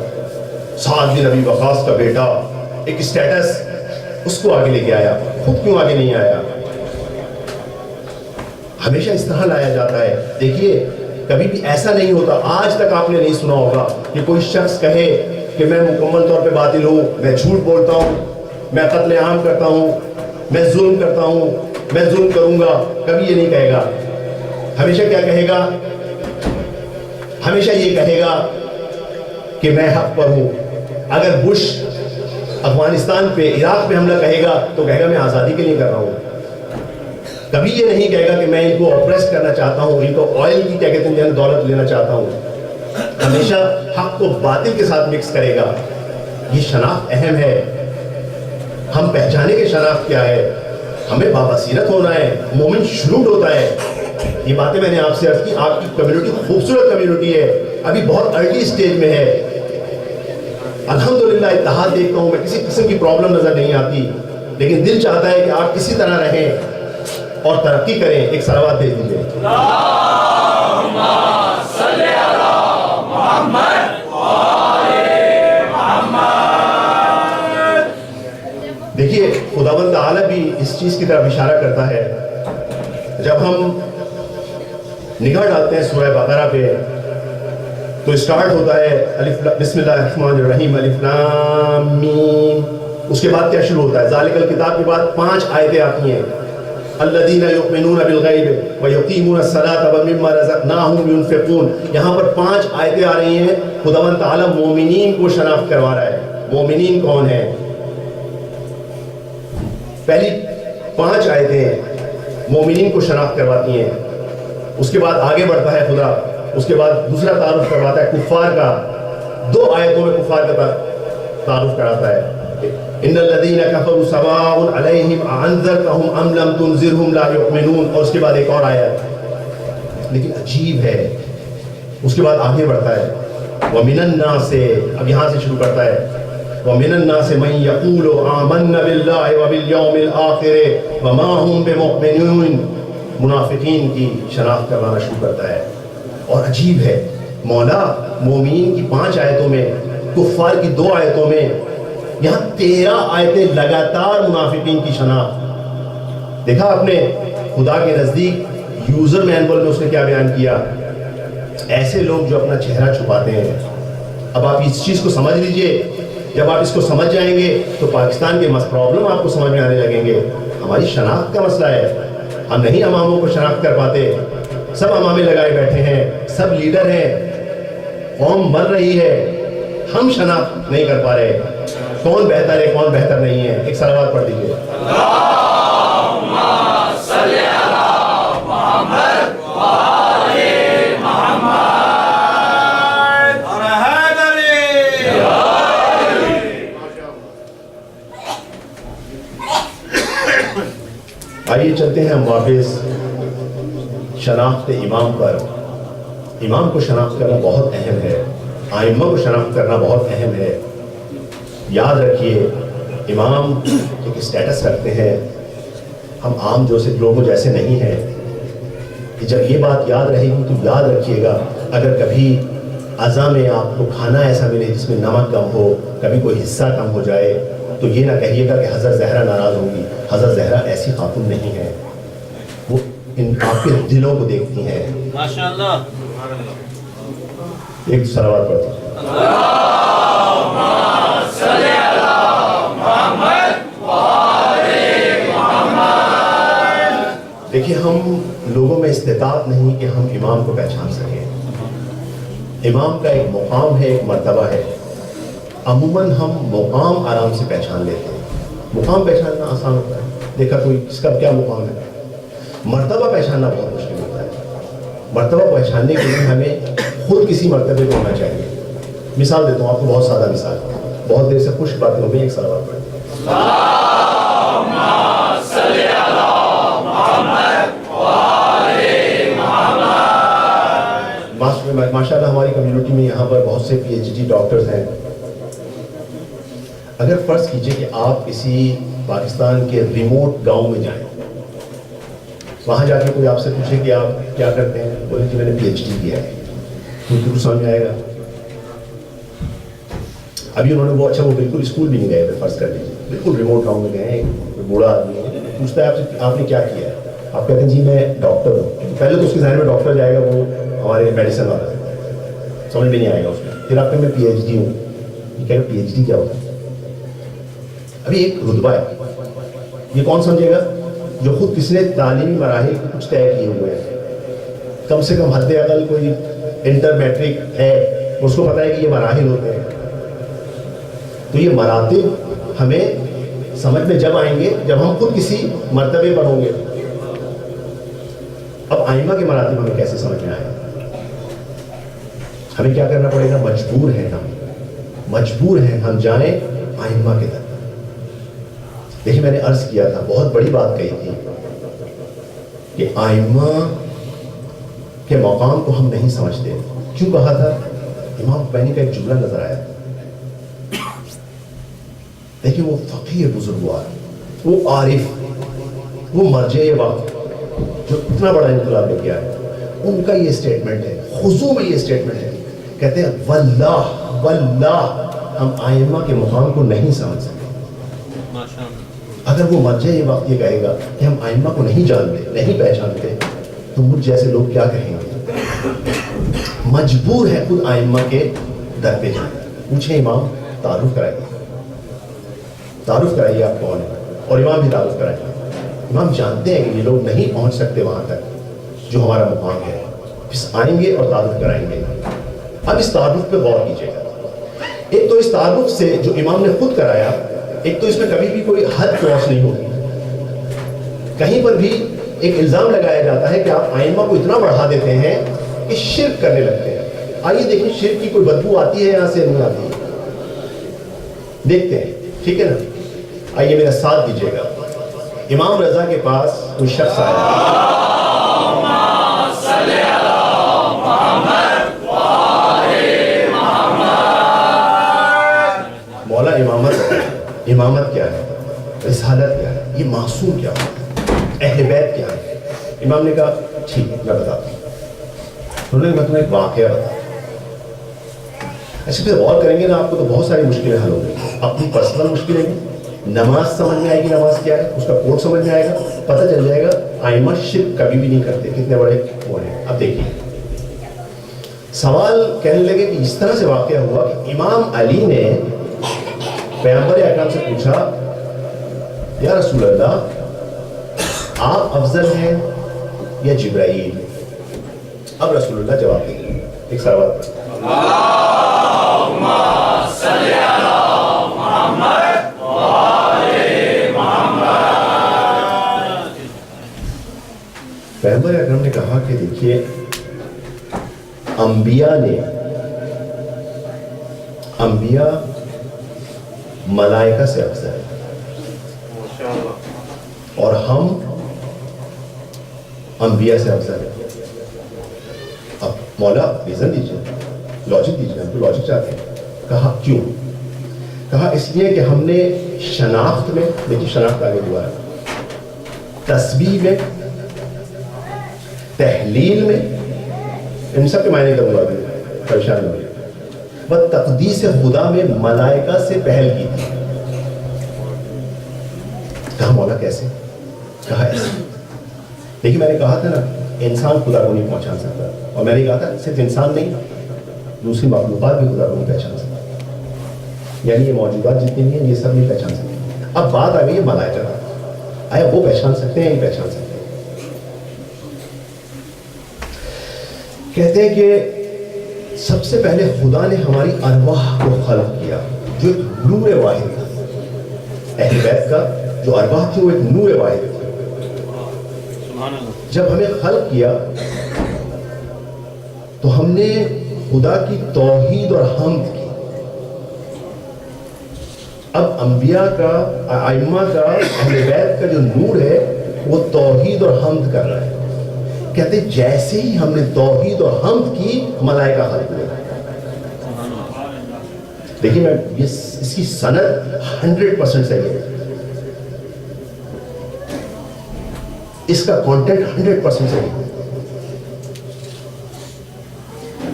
سعد بن ابی وقاص کا بیٹا، ایک اسٹیٹس، اس کو آگے لے کے آیا. خود کیوں آگے نہیں آیا؟ ہمیشہ اس طرح لایا جاتا ہے. دیکھیے کبھی بھی ایسا نہیں ہوتا، آج تک آپ نے نہیں سنا ہوگا کہ کوئی شخص کہے کہ میں مکمل طور پہ باطل ہوں، میں جھوٹ بولتا ہوں، میں قتل عام کرتا ہوں، میں ظلم کرتا ہوں، میں ظلم کروں گا. کبھی یہ نہیں کہے گا. ہمیشہ کیا کہے گا؟ ہمیشہ یہ کہے گا کہ میں حق پر ہوں. اگر بش افغانستان پہ، عراق پہ حملہ کہے گا تو کہے گا میں آزادی کے لیے کر رہا ہوں. کبھی یہ نہیں کہے گا کہ میں ان کو اپریس کرنا چاہتا ہوں، ان کو آئل کی کیا کہتے ہیں دولت لینا چاہتا ہوں. ہمیشہ حق کو باطل کے ساتھ مکس کرے گا. یہ شناخت اہم ہے. ہم پہچانے کے شناخت کیا ہے. ہمیں بابصیرت ہونا ہے. مومن شروع ہوتا ہے. یہ باتیں میں نے آپ سے عرض کی. آپ کی کمیونٹی خوبصورت کمیونٹی ہے، ابھی بہت ارلی سٹیج میں ہے. الحمدللہ اتحاد دیکھتا ہوں میں، کسی قسم کی پرابلم نظر نہیں آتی. لیکن دل چاہتا ہے کہ آپ کسی طرح رہیں اور ترقی کریں. ایک صلوات دے دیجیے. اللہم صلی علی محمد وآل محمد. دیکھیے خداوند تعالیٰ بھی اس چیز کی طرف اشارہ کرتا ہے. جب ہم نگاہ ڈالتے ہیں سورہ بقرہ پہ تو اسٹارٹ ہوتا ہے بسم اللہ الرحمن الرحیم الف لام میم. اس کے بعد کیا شروع ہوتا ہے؟ ذالک الکتاب کے بعد 5 آیتیں آتی ہیں. الذین یؤمنون بالغیب ویقیمون الصلاۃ ومما رزقناہم ینفقون. یہاں پر 5 آیتیں آ رہی ہیں. خداوند تعالیٰ مومنین کو شناخت کروا رہا ہے. مومنین کون ہیں؟ پہلی 5 آیتیں مومنین کو شناخت کرواتی ہیں. اس کے بعد آگے بڑھتا ہے خدا. اس کے بعد دوسرا تعارف کرواتا ہے کفار کا. 2 آیتوں میں کفار کا تعارف کراتا ہے. ان الذین کفروا سواء علیہم اانذرتہم ام لم تنذرہم لا یؤمنون. اور اس کے بعد ایک اور آیت لیکن عجیب ہے. اس کے بعد آگے بڑھتا ہے ومن الناس. اب یہاں سے شروع کرتا ہے ومن الناس من یقول آمنا باللہ وبالیوم الآخر وما هم بمؤمنون. منافقین کی شناخت کروانا شروع کرتا ہے. اور عجیب ہے مولا مومنین کی 5 آیتوں میں, کفار کی 2 آیتوں میں, یہاں 13 آیتیں لگاتار منافقین کی شناخت. دیکھا آپ نے خدا کے نزدیک یوزر مینول میں اس نے کیا بیان کیا؟ ایسے لوگ جو اپنا چہرہ چھپاتے ہیں. اب آپ اس چیز کو سمجھ لیجئے. جب آپ اس کو سمجھ جائیں گے تو پاکستان کے پرابلم آپ کو سمجھ میں آنے لگیں گے. ہماری شناخت کا مسئلہ ہے. ہم نہیں اماموں کو شناخت کر پاتے. سب امامے لگائے بیٹھے ہیں, سب لیڈر ہیں, قوم مر رہی ہے, ہم شناخت نہیں کر پا رہے. کون بہتر ہے کون بہتر نہیں ہے؟ ایک صلوات پڑھ دیجیے. اللہم صلی علی محمد وآل محمد. آئیے چلتے ہیں ہم واپس شناخت امام پر. امام کو شناخت کرنا بہت اہم ہے. ائمہ کو شناخت کرنا بہت اہم ہے. یاد رکھیے امام ایک اسٹیٹس رکھتے ہیں. ہم عام لوگوں جیسے نہیں ہیں. کہ جب یہ بات یاد رہے گی تو یاد رکھیے گا اگر کبھی عزا میں آپ کو کھانا ایسا ملے جس میں نمک کم ہو, کبھی کوئی حصہ کم ہو جائے, تو یہ نہ کہیے گا کہ حضرت زہرا ناراض ہوگی. حضرت زہرا ایسی خاتون نہیں ہے. وہ ان آپ کے دلوں کو دیکھتی ہیں. ماشاءاللہ. ایک صلوات پڑھتے ہیں. دیکھیے ہم لوگوں میں استطاعت نہیں کہ ہم امام کو پہچان سکیں. امام کا ایک مقام ہے, ایک مرتبہ ہے. عموماً ہم مقام آرام سے پہچان لیتے ہیں. مقام پہچاننا آسان ہوتا ہے. دیکھا کوئی اس کا کیا مقام ہے. مرتبہ پہچاننا بہت مشکل ہوتا ہے. مرتبہ پہچاننے کے لیے ہمیں خود کسی مرتبے کو ہونا چاہیے. مثال دیتا ہوں آپ کو, بہت سادہ مثال. بہت دیر سے خشک باتیں ہو گئی. ایک صلوات پڑھیں. ماشاء اللہ ہماری کمیونٹی میں یہاں پر بہت سے PhD ڈاکٹرز ہیں. اگر فرض کیجئے کہ آپ کسی پاکستان کے ریموٹ گاؤں میں جائیں, وہاں جا کے کوئی آپ سے پوچھے کہ آپ کیا کرتے ہیں, بولے کہ میں نے PhD کیا ہے, تو کچھ سمجھ میں آئے گا. ابھی انہوں نے وہ بالکل اسکول بھی نہیں گئے تھے. فرض کر لیجیے بالکل ریموٹ گاؤں میں گئے, ایک بوڑھا آدمی ہے, پوچھتا ہے آپ سے آپ نے کیا کیا ہے. آپ کہتے ہیں جی میں ڈاکٹر ہوں. پہلے تو اس کے ذہن میں ڈاکٹر جائے گا وہ ہمارے میڈیسن والا, سمجھ میں نہیں آئے گا اس میں. پھر آپ کہیں میں PhD ہوں. یہ کہہ رہے PhD کیا ہوتا ہے؟ ابھی ایک رتبہ ہے. یہ کون سمجھے گا؟ جو خود کس نے تعلیمی مراحل کو کچھ طے کیے ہوئے ہیں. کم سے کم حد اقل کوئی انٹر میٹرک ہے, اس کو پتہ ہے کہ یہ مراحل ہوتے ہیں. تو یہ مراتب ہمیں سمجھ میں جب آئیں گے جب ہم خود کسی مرتبے پر ہوں گے. اب ائمہ کے مراتب ہمیں کیسے سمجھ میں آئے؟ ہمیں کیا کرنا پڑے گا؟ مجبور ہیں ہم جائیں ائمہ کے در. دیکھیں میں نے عرض کیا تھا, بہت بڑی بات کہی تھی کہ ائمہ کے مقام کو ہم نہیں سمجھتے. کیوں کہا تھا؟ امام خمینی کا ایک جملہ نظر آیا. دیکھیں وہ فقیہ بزرگوار, وہ عارف, وہ مرجع وقت جو اتنا بڑا انقلاب لے کے آئے, ان کا یہ اسٹیٹمنٹ ہے, خضوع میں یہ اسٹیٹمنٹ ہے. کہتے ہیں واللہ ہم ائمہ کے مقام کو نہیں سمجھ سکتے. اگر وہ مرجع یہ وقت یہ کہے گا کہ ہم ائمہ کو نہیں جانتے, نہیں پہچانتے, تو مجھ جیسے لوگ کیا کہیں گے؟ مجبور ہے خود ائمہ کے در پہ جانا. پوچھیں امام, تعارف کرائیے آپ کون ہیں, اور امام بھی تعارف کرائیے. امام جانتے ہیں کہ یہ لوگ نہیں پہنچ سکتے وہاں تک جو ہمارا مقام ہے، بس آئیں گے اور تعارف کرائیں گے. اب اس تعارف پہ غور کیجیے گا. ایک تو اس تعارف سے جو امام نے خود کرایا، ایک تو اس میں کبھی بھی کوئی حد کراس نہیں ہوگی. کہیں پر بھی ایک الزام لگایا جاتا ہے کہ آپ آئمہ کو اتنا بڑھا دیتے ہیں کہ شرک کرنے لگتے ہیں. آئیے دیکھیں شرک کی کوئی بدبو آتی ہے یہاں سے نہیں آتی ہے؟ دیکھتے ہیں، ٹھیک ہے نا. آئیے میرا ساتھ دیجیے گا. امام رضا کے پاس کوئی شخص آیا، مولا امامت کیا ہے، رسالت کیا ہے، یہ معصوم کیا ہے، اہل بیت کیا ہے. امام نے کہا ٹھیک میں بتاتا ہوں. انہوں نے میں ایک واقعہ بتا. اچھا پھر غور کریں گے نا آپ کو تو بہت ساری مشکلیں حل ہو گئی. اپنی پرسنل مشکلیں بھی، نماز سمجھ میں آئے گی، نماز کیا ہے اس کا کوڈ سمجھ میں آئے گا، پتہ چل جائے گا آئمہ شرک کبھی بھی نہیں کرتے. کتنے بڑے وہ ہیں. اب دیکھیے سوال کہنے لگے کہ اس طرح سے واقعہ ہوا کہ امام علی نے پیغمبر اکرم سے پوچھا یا رسول اللہ آپ افضل ہیں یا جبرائیل؟ اب رسول اللہ جواب دیں گے. ایک سوال اللہم صلی علی محمد وآل محمد. پیغمبر اکرم نے کہا کہ دیکھیے انبیاء ملائکہ سے افضل ہے اور ہم انبیاء سے افضل ہے. اب مولا ریزن دیجیے، لاجک دیجیے، ہم تو لاجک چاہتے ہیں. کہا کیوں؟ کہا اس لیے کہ ہم نے شناخت میں، دیکھیے شناخت آگے ہوا ہے، تسبیح میں، تحلیل میں، ان سب کے معنی کروں گا پریشان ہو گیا. وہ تقدیس خدا میں ملائکہ سے پہل کی تھی. کہا مولا کیسے؟ کہا ایسے. دیکھیے میں نے کہا تھا نا انسان خدا کو نہیں پہچان سکتا، اور میں نے کہا تھا صرف انسان نہیں دوسری مخلوقات بھی خدا کو نہیں پہچان سکتا. یعنی یہ موجودات جتنی بھی ہیں یہ سب نہیں پہچان سکتے. اب بات آ گئی ہے ملائکہ. آیا وہ پہچان سکتے ہیں یا نہیں پہچان سکتے؟ کہتے ہیں کہ سب سے پہلے خدا نے ہماری ارواح کو خلق کیا جو ایک نور واحد تھا. اہل بیت کا جو ارواح تھی وہ ایک نور واحد تھی. جب ہمیں خلق کیا تو ہم نے خدا کی توحید اور حمد کی. اب انبیاء کا، ائمہ کا، اہل بیت کا جو نور ہے وہ توحید اور حمد کر رہا ہے. کہتے جیسے ہی ہم نے توحید اور حمد کی ملائکہ خلق ہوئے. دیکھیے میں اس کی سند 100% صحیح ہے، اس کا کانٹینٹ 100% صحیح ہے.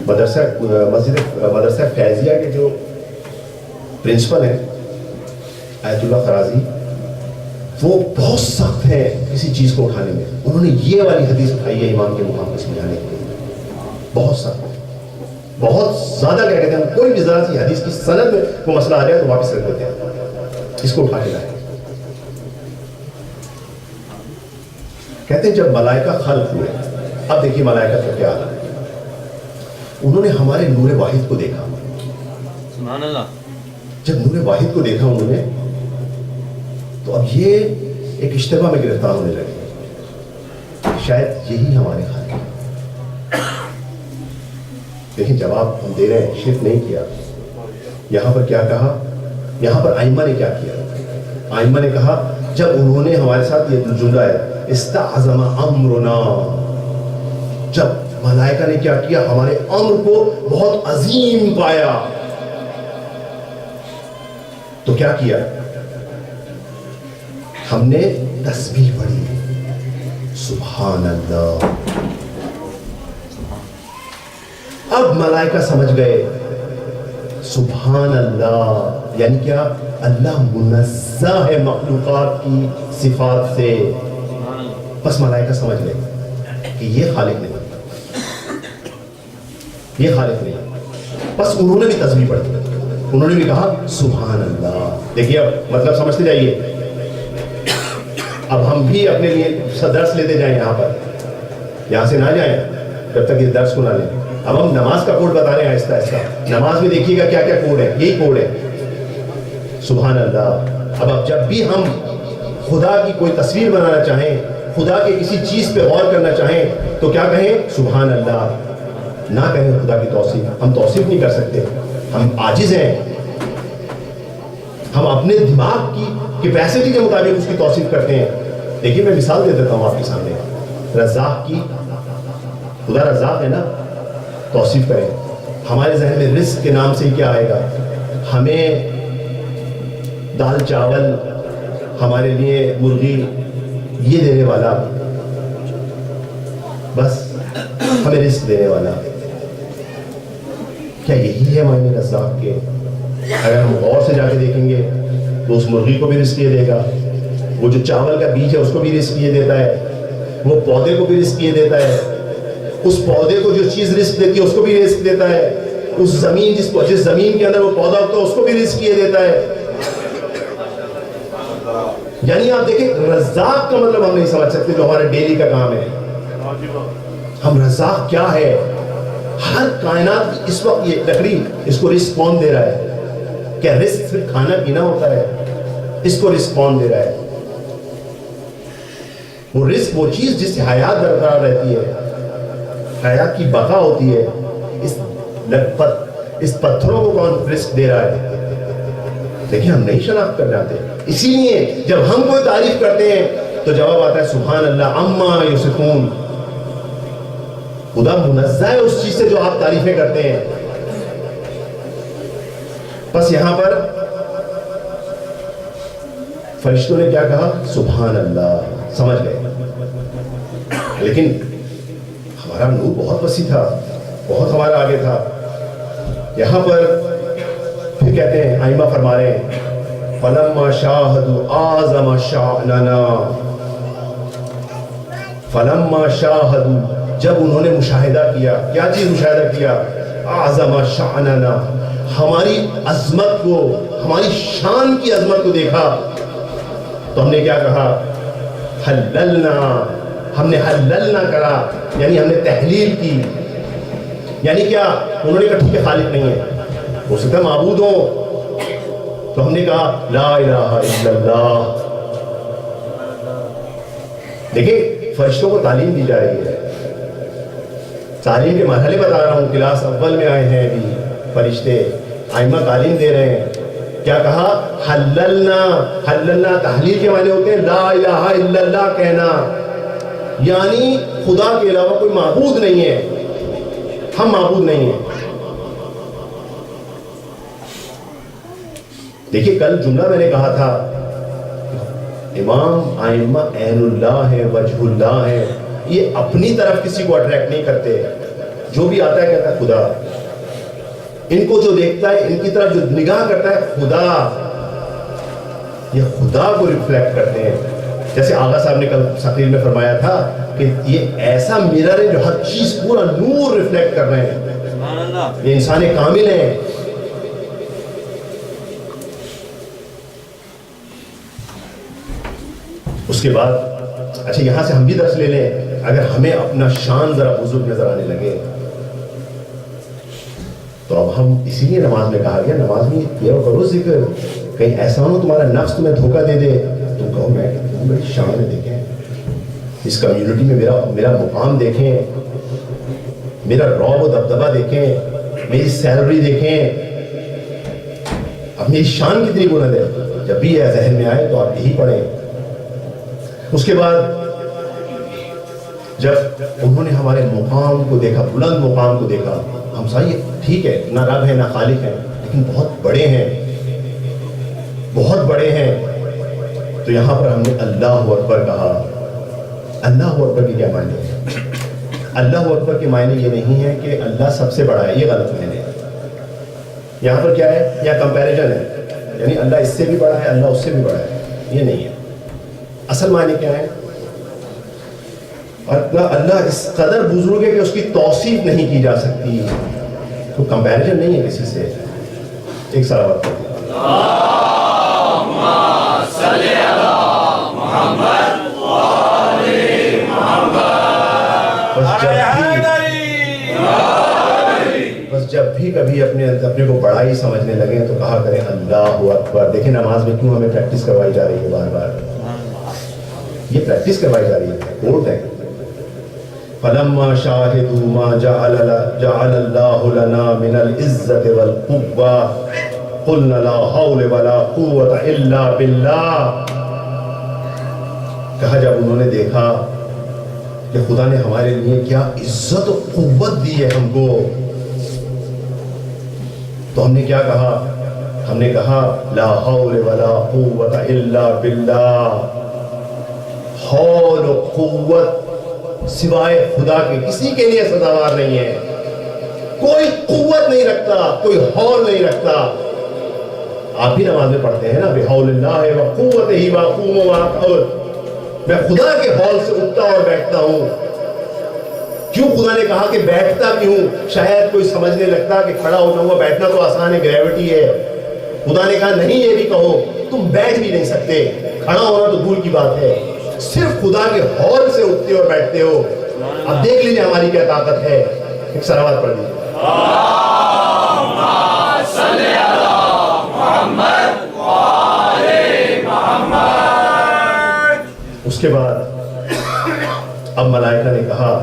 مدرسہ فیضیہ کے جو پرنسپل ہیں آیت اللہ خرازی، وہ بہت سخت ہیں کسی چیز کو اٹھانے میں. انہوں نے یہ والی حدیث اٹھائی ہے امام کے مقام کو سمجھانے کے لیے. بہت سخت، بہت زیادہ کیا کہتے ہیں، کوئی بھی ذرا سی حدیث کی سند میں وہ مسئلہ آ جائے تو واپس رکھ دیتے ہیں، اس کو اٹھا کے لائے. کہتے ہیں جب ملائکہ خلق ہوئے، اب دیکھیے ملائکہ کا کیا حال ہے. انہوں نے ہمارے نور واحد کو دیکھا. سبحان اللہ. جب نور واحد کو دیکھا انہوں نے تو اب یہ ایک اشتباہ میں گرفتار ہونے لگے، شاید یہی ہمارے خالق ہے. لیکن جواب ہم دے رہے ہیں، شرک نہیں کیا. یہاں پر کیا کہا؟ یہاں پر ائمہ نے کیا کیا؟ ائمہ نے کہا جب انہوں نے ہمارے ساتھ یہ جملہ ہے استعظم امرنا، جب ملائکہ نے کیا کیا؟ ہمارے امر کو بہت عظیم پایا. تو کیا کیا؟ ہم نے تسبیح پڑھی سبحان اللہ. اب ملائکہ سمجھ گئے سبحان اللہ یعنی کیا؟ اللہ منزہ ہے مخلوقات کی صفات سے. بس ملائکہ سمجھ گئے کہ یہ خالق نہیں، یہ خالق نہیں. بس انہوں نے بھی تسبیح پڑھی، انہوں نے بھی کہا سبحان اللہ. دیکھیے اب مطلب سمجھتے جائیے. اب ہم بھی اپنے لیے درس لیتے جائیں یہاں پر، یہاں سے نہ جائیں جب تک اس درس کو نہ لیں. اب ہم نماز کا کوڈ بتا رہے ہیں آہستہ آہستہ. نماز میں دیکھیے گا کیا کیا کوڈ ہے، یہی کوڈ ہے. سبحان اللہ. اب جب بھی ہم خدا کی کوئی تصویر بنانا چاہیں، خدا کے کسی چیز پہ غور کرنا چاہیں تو کیا کہیں؟ سبحان اللہ. نہ کہیں خدا کی توصیف. ہم توصیف نہیں کر سکتے، ہم عاجز ہیں. ہم اپنے دماغ کی کیپیسٹی کے مطابق اس کی توصیف کرتے ہیں. دیکھیے میں مثال دے دیتا ہوں آپ کے سامنے. رزاق کی، خدا رزاق ہے نا، توصیف کریں. ہمارے ذہن میں رزق کے نام سے ہی کیا آئے گا؟ ہمیں دال چاول، ہمارے لیے مرغی، یہ دینے والا، بس ہمیں رزق دینے والا. کیا یہی ہے معنی رزاق کے؟ اگر ہم غور سے جا کے دیکھیں گے تو اس مرغی کو بھی رزق یہ دے گا، وہ جو چاول کا بیج ہے اس کو بھی رزق یہ دیتا ہے، وہ پودے کو بھی رزق یہ دیتا ہے، اس پودے کو جو چیز رزق دیتی ہے اس کو بھی رزق دیتا ہے، اس زمین جس زمین کے اندر وہ پودا ہوتا ہے اس کو بھی رزق یہ دیتا ہے. یعنی آپ دیکھیں رزاق کا مطلب ہم نہیں سمجھ سکتے جو ہمارے ڈیلی کا کام ہے. ہم رزاق کیا ہے؟ ہر کائنات اس وقت یہ لکڑی اس کو رزق کون دے رہا ہے؟ کیا رزق صرف کھانا پینا ہوتا ہے؟ اس کو رزق کون دے رہا ہے؟ وہ رزق وہ چیز جس سے حیات برقرار رہتی ہے، حیات کی بقا ہوتی ہے. اس پتھروں کو کون رزق دے رہا ہے؟ دیکھیں ہم نہیں شناخت کر جاتے. اسی لیے جب ہم کوئی تعریف کرتے ہیں تو جواب آتا ہے سبحان اللہ عما یصفون. خدا منزہ ہے اس چیز سے جو آپ تعریفیں کرتے ہیں. بس یہاں پر فرشتوں نے کیا کہا؟ سبحان اللہ. سمجھ گئے. لیکن ہمارا نور بہت وسیع تھا، بہت ہمارا آگے تھا. یہاں پر پھر کہتے ہیں، آئمہ فرما رہے ہیں فَلَمَّا شَاهَدُوا أَعْظَمَ شَأْنَنَا. فَلَمَّا شَاهَدُوا، جب انہوں نے مشاہدہ کیا. کیا چیز مشاہدہ کیا؟ أَعْظَمَ شَأْنَنَا، ہماری عظمت کو، ہماری شان کی عظمت کو دیکھا تو ہم نے کیا کہا؟ حللنا. ہم نے حللنا کرا، یعنی ہم نے تحلیل کی. یعنی کیا؟ انہوں نے کہا ٹھیک ہے خالق نہیں ہے، ہو سکتا ہے معبود ہو، تو ہم نے کہا لا الہ الا اللہ. دیکھیں فرشتوں کو تعلیم دی جا رہی ہے. تعلیم کے مرحلے بتا رہا ہوں. کلاس اول میں آئے ہیں ابھی فرشتے، آئمہ تعلیم دے رہے ہیں. کیا کہا؟ حللنا. حللنا تحلیل کے معنی ہوتے ہیں لا الہ الا اللہ کہنا، یعنی خدا کے علاوہ کوئی معبود نہیں ہے، ہم معبود نہیں ہیں. دیکھیے کل جملہ میں نے کہا تھا امام آئمہ عین اللہ ہے، وجہ اللہ ہے. یہ اپنی طرف کسی کو اٹریکٹ نہیں کرتے، جو بھی آتا ہے کہتا ہے خدا. ان کو جو دیکھتا ہے، ان کی طرف جو نگاہ کرتا ہے خدا، یہ خدا کو ریفلیکٹ کرتے ہیں. جیسے آغا صاحب نے کل تقریر میں فرمایا تھا کہ یہ ایسا میرر ہے جو ہر چیز پورا نور ریفلیکٹ کر رہے ہیں. یہ انسان کامل ہیں. اس کے بعد اچھا یہاں سے ہم بھی درس لے لیں. اگر ہمیں اپنا شان ذرا بزرگ نظر آنے لگے تو اب ہم اسی لیے نماز میں کہا گیا نماز میں یہ کرو ذکر. کہیں ایسا ہو تمہارا نفس تمہیں دھوکہ دے دے، تم کہو میں بڑی شان دیکھیں، اس کمیونٹی میں میرا مقام دیکھیں، میرا رعب و دبدبہ دیکھیں، میری سیلری دیکھیں، اب میری شان کتنی بلند ہے. جب بھی یہ ذہن میں آئے تو آپ یہی پڑھیں. اس کے بعد جب انہوں نے ہمارے مقام کو دیکھا، بلند مقام کو دیکھا، ہم ساری ٹھیک ہے نہ رب ہے نہ خالق ہے لیکن بہت بڑے ہیں، بہت بڑے ہیں. تو یہاں پر ہم نے اللہ اکبر کہا. اللہ اکبر کے کیا معنی ہے؟ اللہ اکبر کے معنی یہ نہیں ہے کہ اللہ سب سے بڑا ہے، یہ غلط معنی ہے. یہاں پر کیا ہے؟ یہ کمپیریزن ہے، یعنی اللہ اس سے بھی بڑا ہے، اللہ اس سے بھی بڑا ہے، یہ نہیں ہے. اصل معنی کیا ہے؟ اللہ اس قدر بزرگ ہے کہ اس کی توصیف نہیں کی جا سکتی. تو کمپیریزن نہیں ہے کسی سے. ایک سلوات اللہم صلی علی محمد بس جب بھی کبھی اپنے کو بڑائی سمجھنے لگے تو کہا کریں اللہ اکبر. دیکھیں نماز میں کیوں ہمیں پریکٹس کروائی جا رہی ہے بار بار. یہ پریکٹس کروائی جا رہی ہے, کورٹ ہے. فلما شاہدوا ما جعل اللہ لنا من العزت والقوة قلنا لا حول ولا قوة الا باللہ. کہا جب انہوں نے دیکھا کہ خدا نے ہمارے لیے کیا عزت و قوت دی ہے ہم کو, تو ہم نے کیا کہا؟ ہم نے کہا لا حول ولا قوت الا باللہ. حول و قوت سوائے خدا کے کسی کے لیے سزاوار نہیں ہے. کوئی قوت نہیں رکھتا, کوئی حول نہیں رکھتا. آپ ہی نماز میں پڑھتے ہیں نا بحول اللہ و قوتہ واقوم واقعد. میں خدا کے حول سے اٹھتا اور بیٹھتا ہوں. کیوں خدا نے کہا کہ بیٹھتا کیوں؟ شاید کوئی سمجھنے لگتا کہ کھڑا ہونا ہوا بیٹھنا تو آسان ہے, گریوٹی ہے. خدا نے کہا نہیں, یہ بھی کہو تم بیٹھ بھی نہیں سکتے, کھڑا ہونا تو دور کی بات ہے. صرف خدا کے حول سے اٹھتے اور بیٹھتے ہو. اب دیکھ لیجیے ہماری کیا طاقت ہے. ایک صلوات پڑھ دیجیے. اس کے بعد اب ملائکہ نے کہا,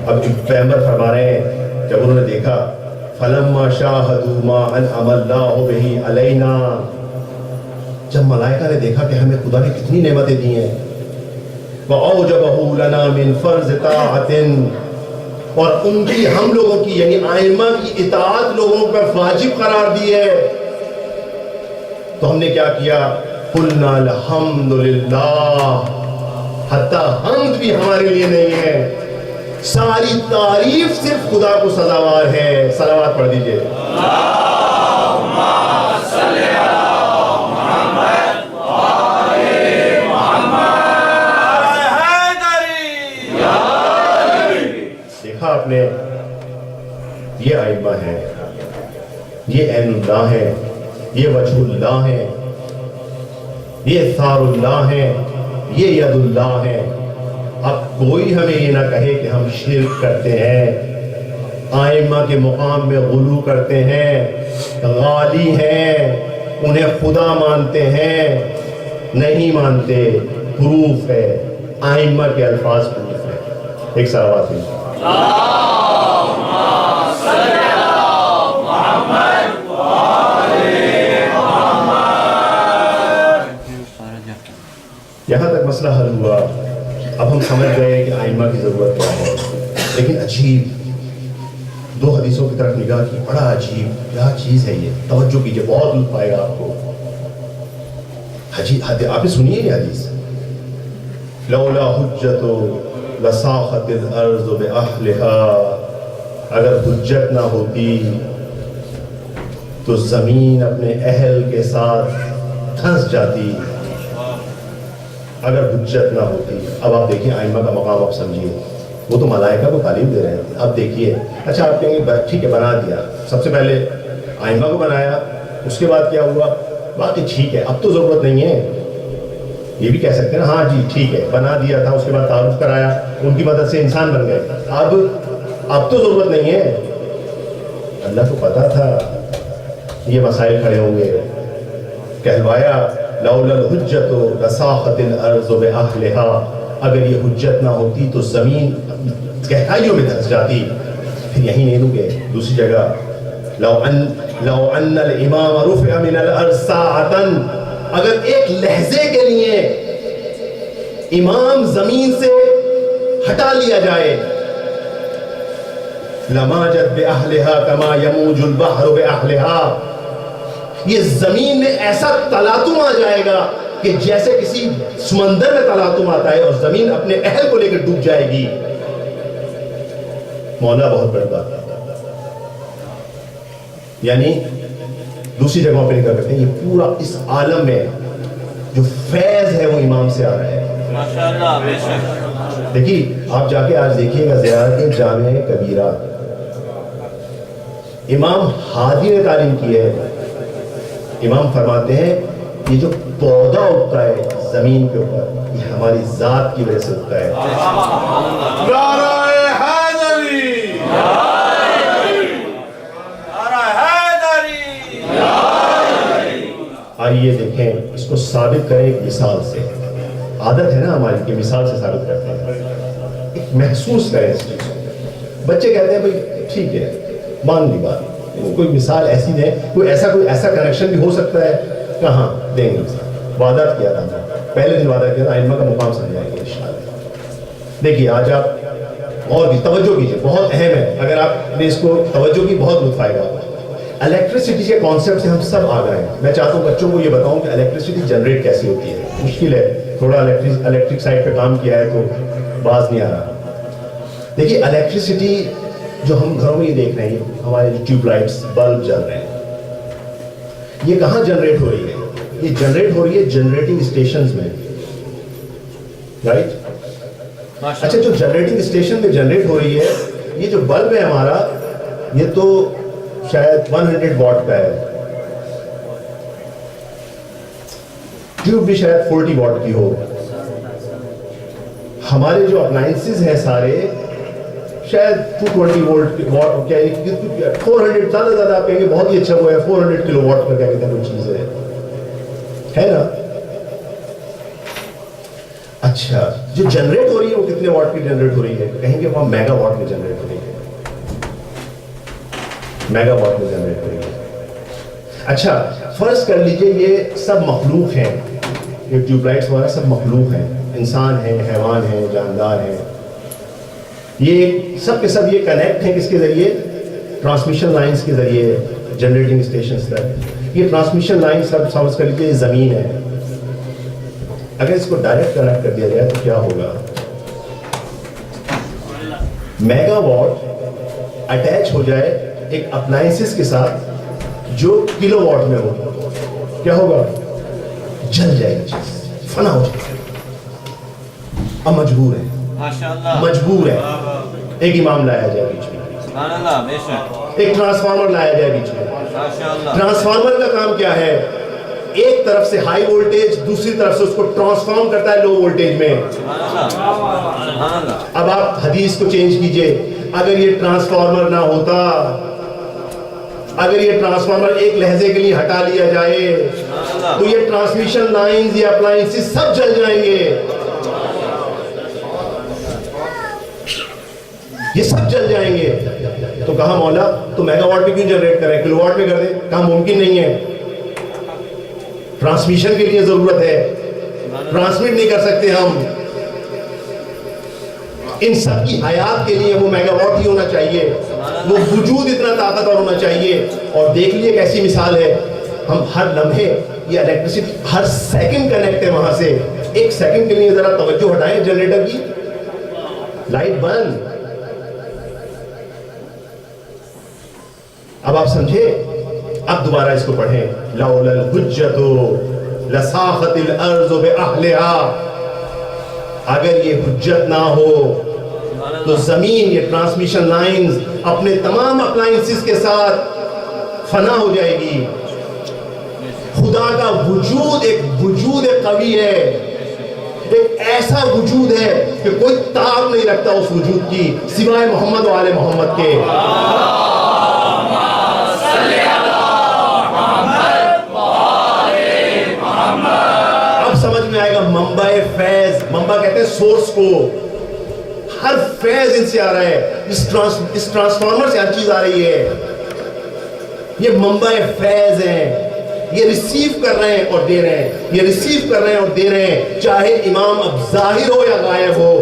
اب پیغمبر فرما رہے ہیں جب انہوں نے دیکھا فلما شاہدوا ما انعم اللہ بہ علینا, جب ملائکہ نے دیکھا کہ ہمیں خدا نے کتنی نعمتیں دی ہیں, وَأَوْجَبَهُ لَنَا مِنْ فَرْضِ طَاعَةٍ, اور ان کی ہم لوگوں کی یعنی ائمہ کی اطاعت لوگوں پر واجب قرار دی ہے, تو ہم نے کیا کیا؟ قُلْنَا الْحَمْدُ لِلَّهِ. حتیٰ حمد بھی ہمارے لیے نہیں ہے, ساری تعریف صرف خدا کو سزاوار ہے. صلوات پڑھ دیجئے. دیکھا آپ نے, یہ ائمہ ہیں, یہ عین اللہ ہیں, یہ وجہ اللہ ہیں, یہ ثار اللہ ہیں, یہ ید اللہ ہیں. اب کوئی ہمیں یہ نہ کہے کہ ہم شرک کرتے ہیں, ائمہ کے مقام میں غلو کرتے ہیں, غالی ہیں, انہیں خدا مانتے ہیں. نہیں مانتے, پروف ہے, ائمہ کے الفاظ پروف ہے. ایک صلوات ہے. یہاں تک مسئلہ حل ہوا. اب ہم سمجھ گئے کہ ائمہ کی ضرورت کیا ہے. لیکن عجیب دو حدیثوں کی طرف نگاہ کی, بڑا عجیب کیا چیز ہے یہ, توجہ کیجئے, بہت لطف آئے گا آپ کو. آپ نے سنیے یہ حدیث, لولا حجت لصاخت الارض باہلها, اگر حجت نہ ہوتی تو زمین اپنے اہل کے ساتھ دھنس جاتی. اگر حجت نہ ہوتی. اب آپ دیکھیے ائمہ کا مقام آپ سمجھیے, وہ تو ملائکہ کو تعلیم دے رہے ہیں. اب دیکھیے, اچھا آپ کہیں گے ٹھیک ہے بنا دیا, سب سے پہلے ائمہ کو بنایا, اس کے بعد کیا ہوا؟ باقی ٹھیک ہے, اب تو ضرورت نہیں ہے. یہ بھی کہہ سکتے ہیں نا, ہاں جی ٹھیک ہے بنا دیا تھا, اس کے بعد تعارف کرایا, ان کی مدد سے انسان بن گئے, اب تو ضرورت نہیں ہے. اللہ کو پتا تھا یہ مسائل کھڑے ہوں گے, کہلوایا لولا الحجت لصاخت الارض باہلها, اگر یہ حجت نہ ہوتی تو زمین گہرائیوں میں دھنس جاتی. پھر یہی نہیں رکے, دوسری جگہ لو ان الامام رفع من الارض ساعة, اگر ایک لحظے کے لیے امام زمین سے ہٹا لیا جائے, لماجت باہلها كما يموج البحر باہلها, یہ زمین میں ایسا تلاطم آ جائے گا کہ جیسے کسی سمندر میں تلاطم آتا ہے, اور زمین اپنے اہل کو لے کر ڈوب جائے گی. مولا بہت بڑی بات ہے. یعنی دوسری جگہوں پہ نکل کرتے ہیں, یہ پورا اس عالم میں جو فیض ہے وہ امام سے آ رہا ہے. ماشاءاللہ, بے شک. دیکھیے آپ جا کے آج دیکھیے گا زیارت جامع کبیرہ, امام ہادی نے تعلیم کی ہے. امام فرماتے ہیں یہ جو پودا اگتا ہے زمین کے اوپر، یہ ہماری ذات کی وجہ سے اٹھتا ہے. نعرہ حیدری، نعرہ حیدری. آئیے دیکھیں اس کو ثابت کریں ایک مثال سے. عادت ہے نا ہماری کہ مثال سے ثابت کرتے ہیں. ایک محسوس کریں اس چیز کو. بچے کہتے ہیں بھائی ٹھیک ہے مان لی بات، کوئی مثال ایسی دیں، کوئی ایسا کنیکشن بھی ہو سکتا ہے. کہاں دیں گے مثال؟ وعدہ کیا تھا، پہلے دن وعدہ کیا تھا، ائمہ کا مقام سمجھائیں گے انشاءاللہ. دیکھیے آج آپ اور بھی توجہ کیجیے، بہت اہم ہے. اگر آپ نے اس کو توجہ کی بہت لطف آئے گا. الیکٹریسٹی کے کانسیپٹ سے ہم سب آگاہ ہیں. میں چاہتا ہوں بچوں کو یہ بتاؤں کہ الیکٹریسٹی جنریٹ کیسی ہوتی ہے. مشکل ہے، تھوڑا الیکٹرک سائڈ پہ کام کیا ہے تو باز نہیں آ رہا. دیکھیے الیکٹریسٹی جو ہم گھروں میں یہ دیکھ رہے ہیں، ہمارے ٹیوب لائٹس بلب جل رہے ہیں، یہ کہاں جنریٹ ہو رہی ہے؟ یہ جنریٹ ہو رہی ہے جنریٹنگ اسٹیشنز میں، رائٹ؟ اچھا جو جنریٹنگ اسٹیشن میں جنریٹ ہو رہی ہے، یہ جو بلب ہے ہمارا یہ تو شاید 100 واٹ کا ہے، ٹیوب بھی شاید 40 واٹ کی ہو. ہمارے جو اپلائنسز ہیں سارے شاید 220 وولٹ 400 زیادہ آپ کہیں گے بہت ہی اچھا وہ ہے 400 کلو واٹ کا کیا کہتے ہیں کوئی چیز ہے نا. اچھا جو جنریٹ ہو رہی ہے وہ کتنے واٹ کی جنریٹ ہو رہی ہے؟ کہیں گے وہاں میگا واٹ میں جنریٹ ہو رہی ہے، میگا واٹ میں جنریٹ ہو رہی ہے. اچھا فرض کر لیجئے یہ سب مخلوق ہیں، یہ ٹیوب لائٹس وغیرہ سب مخلوق ہیں، انسان ہیں، حیوان ہیں، جاندار ہیں. یہ سب کے سب یہ کنیکٹ ہیں کس کے ذریعے؟ ٹرانسمیشن لائنز کے ذریعے جنریٹنگ اسٹیشنز تک. یہ ٹرانسمیشن لائن سب سمجھ کر لیجیے یہ زمین ہے. اگر اس کو ڈائریکٹ کنیکٹ کر دیا جائے تو کیا ہوگا؟ میگا واٹ اٹیچ ہو جائے ایک اپلائنسز کے ساتھ جو کلو واٹ میں ہو، کیا ہوگا؟ جل جائے گی چیز، فنا ہو جائے گی. اب مجبور ہے، مجبور ہے ایک امام لایا جائے بیچ میں، ایک ٹرانسفارمر لایا جائے بیچ میں. ٹرانسفارمر کا کام کیا ہے؟ ایک طرف سے ہائی وولٹیج دوسری طرف سے اس کو ٹرانسفارم کرتا ہے لو وولٹیج میں. اب آپ حدیث کو چینج کیجئے، اگر یہ ٹرانسفارمر نہ ہوتا، اگر یہ ٹرانسفارمر ایک لہجے کے لیے ہٹا لیا جائے تو یہ ٹرانسمیشن لائنز یا اپلائنسز سب جل جائیں گے، یہ سب جل جائیں گے. تو کہا مولا تو میگا واٹ میں کیوں جنریٹ کریں، کلو واٹ میں کر دیں؟ کہا ممکن نہیں ہے، ٹرانسمیشن کے لیے ضرورت ہے، ٹرانسمٹ نہیں کر سکتے ہم. ان سب کی حیات کے لیے وہ میگا واٹ ہی ہونا چاہیے، وہ وجود اتنا طاقتور ہونا چاہیے. اور دیکھ لیے کیسی مثال ہے، ہم ہر لمحے یہ الیکٹریسٹی ہر سیکنڈ کنیکٹ ہے وہاں سے. ایک سیکنڈ کے لیے ذرا توجہ ہٹائیں جنریٹر کی، لائٹ بند. اب آپ سمجھے؟ اب دوبارہ اس کو پڑھیں. لولا الحجۃ لساخت الارض باہلھا. اگر یہ حجت نہ ہو تو زمین یہ ٹرانسمیشن لائنز اپنے تمام اپلائنسز کے ساتھ فنا ہو جائے گی. خدا کا وجود ایک قوی ہے، ایک ایسا وجود ہے کہ کوئی تاب نہیں رکھتا اس وجود کی سوائے محمد و آل محمد کے. سمجھ میں آئے گا منبع فیض، منبع کہتے ہیں سورس کو. ہر فیض ان سے آ رہا ہے، اس ٹرانسفارمر سے ہر چیز آ رہی ہے. یہ منبع فیض ہیں، یہ ریسیو کر رہے ہیں اور دے رہے ہیں، یہ ریسیو کر رہے ہیں اور دے رہے ہیں، چاہے امام اب ظاہر ہو یا غائب ہو.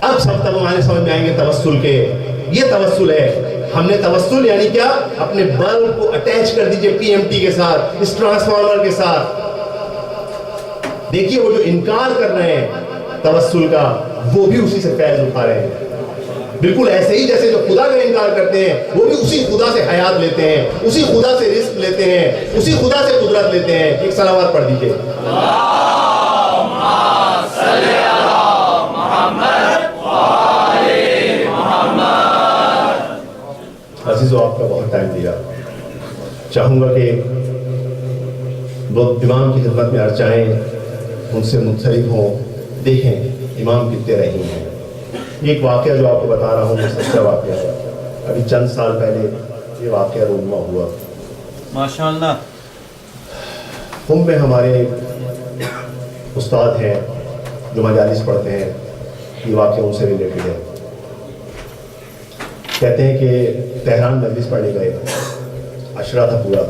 اب سب تک ہمارے سمجھ میں آئیں گے توسل کے. یہ توسل ہے. ہم نے توسل یعنی کیا؟ اپنے بلب کو اٹیچ کر دیجئے پی ایم ٹی کے ساتھ، اس ٹرانسفارمر کے ساتھ. دیکھیے وہ جو انکار کر رہے ہیں توسل کا، وہ بھی اسی سے فیض اٹھا رہے ہیں. بالکل ایسے ہی جیسے جو خدا کا انکار کرتے ہیں وہ بھی اسی خدا سے حیات لیتے ہیں، اسی خدا سے رزق لیتے ہیں، اسی خدا سے قدرت لیتے ہیں. ایک صلوات پڑھ دیجئے. اللہم صلی علی محمد وآل محمد. عزیزو آپ کا بہت ٹائم دیا. چاہوں گا کہ وہ امام کی خدمت میں ارچائیں ان سے منسلک ہوں، دیکھیں امام کتنے رحیم ہیں۔ یہ ایک واقعہ جو آپ کو بتا رہا ہوں وہ سچا واقعہ ہے، ابھی چند سال پہلے یہ واقعہ رونما ہوا۔ ماشاءاللہ۔ میں ہمارے استاد ہیں جو مجالس پڑھتے ہیں، یہ واقعہ ان سے ریلیٹڈ ہے۔ کہتے ہیں کہ تہران مجلس پڑھنے گئے، عشرہ تھا پورا،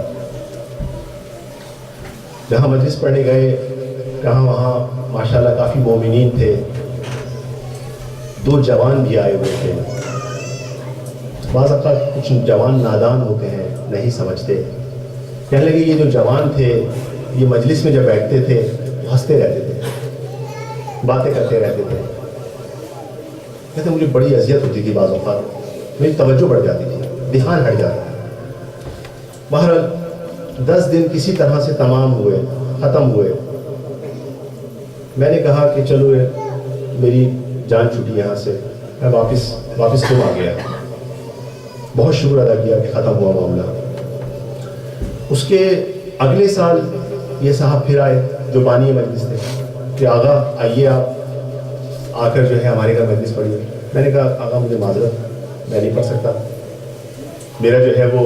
جہاں مجلس پڑھنے گئے کہاں وہاں ماشاءاللہ کافی مومنین تھے، 2 جوان بھی آئے ہوئے تھے۔ بعض اوقات کچھ جوان نادان ہوتے ہیں، نہیں سمجھتے، کہنے لگے یہ جو جوان تھے یہ مجلس میں جب بیٹھتے تھے ہنستے رہتے تھے، باتیں کرتے رہتے تھے۔ کہتے مجھے بڑی اذیت ہوتی تھی، بعض اوقات میری توجہ بڑھ جاتی تھی، دھیان ہٹ جاتا تھا۔ بہرحال 10 دن کسی طرح سے تمام ہوئے، ختم ہوئے۔ میں نے کہا کہ چلو میری جان چھوٹی یہاں سے، میں واپس کیوں آ گیا۔ بہت شکر ادا کیا کہ ختم ہوا معاملہ۔ اس کے اگلے سال یہ صاحب پھر آئے جو بانی مجلس تھے کہ آغا آئیے آپ آ کر جو ہے ہمارے گھر مجلس پڑھیے۔ میں نے کہا آغا مجھے معذرت، میں نہیں پڑھ سکتا، میرا جو ہے وہ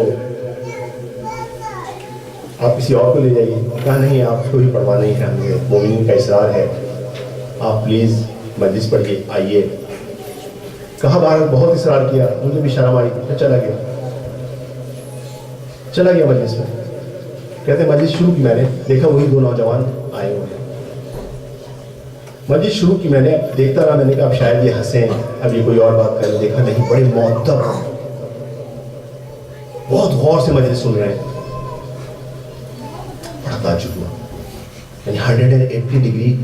آپ کسی اور کو لے جائیے۔ کہا نہیں آپ کو ہی پڑھوانا ہی ہے، ہمیں مومنین کا اصرار ہے، آپ پلیز مجلس پڑھیے آئیے۔ کہا بہرحال بہت اصرار کیا، مجھے بھی شرم آئی، میں چلا گیا مجلس میں۔ کہتے مجلس شروع کی، میں نے دیکھا وہی 2 نوجوان آئے ہوئے ہیں۔ مجلس شروع کی، میں نے دیکھتا رہا، میں نے کہا اب شاید یہ ہنسیں، اب یہ کوئی اور بات کریں۔ دیکھا نہیں، بڑے مؤدب، بہت غور سے مجلس سن رہے ہیں۔ بڑا تعجب ہوا، یعنی 180 ڈگری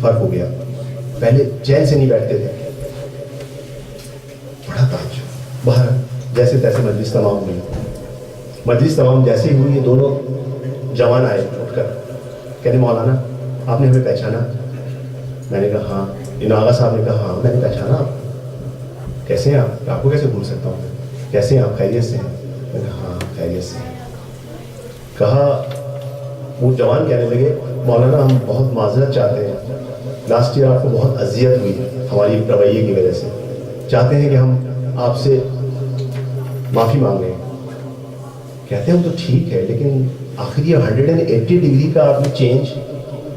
فرق ہو گیا، پہلے چین سے نہیں بیٹھتے تھے۔ بڑا تعجب۔ باہر جیسے تیسے مجلس تمام ہوئی۔ مجلس تمام جیسے ہی ہوئی، یہ 2 جوان آئے اٹھ کر، کہنے مولانا آپ نے ہمیں پہچانا؟ میں نے کہا ہاں۔ ان آغا صاحب نے کہا ہاں میں نے پہچانا آپ، کیسے ہیں آپ کو کیسے بھول سکتا ہوں، کیسے ہیں آپ، خیریت سے ہیں؟ میں نے کہا ہاں خیریت سے ہیں۔ کہا وہ جوان کہنے لگے مولانا ہم بہت معذرت چاہتے ہیں، لاسٹ ایئر آپ کو بہت اذیت ہوئی ہماری رویے کی وجہ سے، چاہتے ہیں کہ ہم آپ سے معافی مانگ رہے ہیں۔ کہتے ہیں وہ تو ٹھیک ہے، لیکن آخر یہ 180 ڈگری کا آپ نے چینج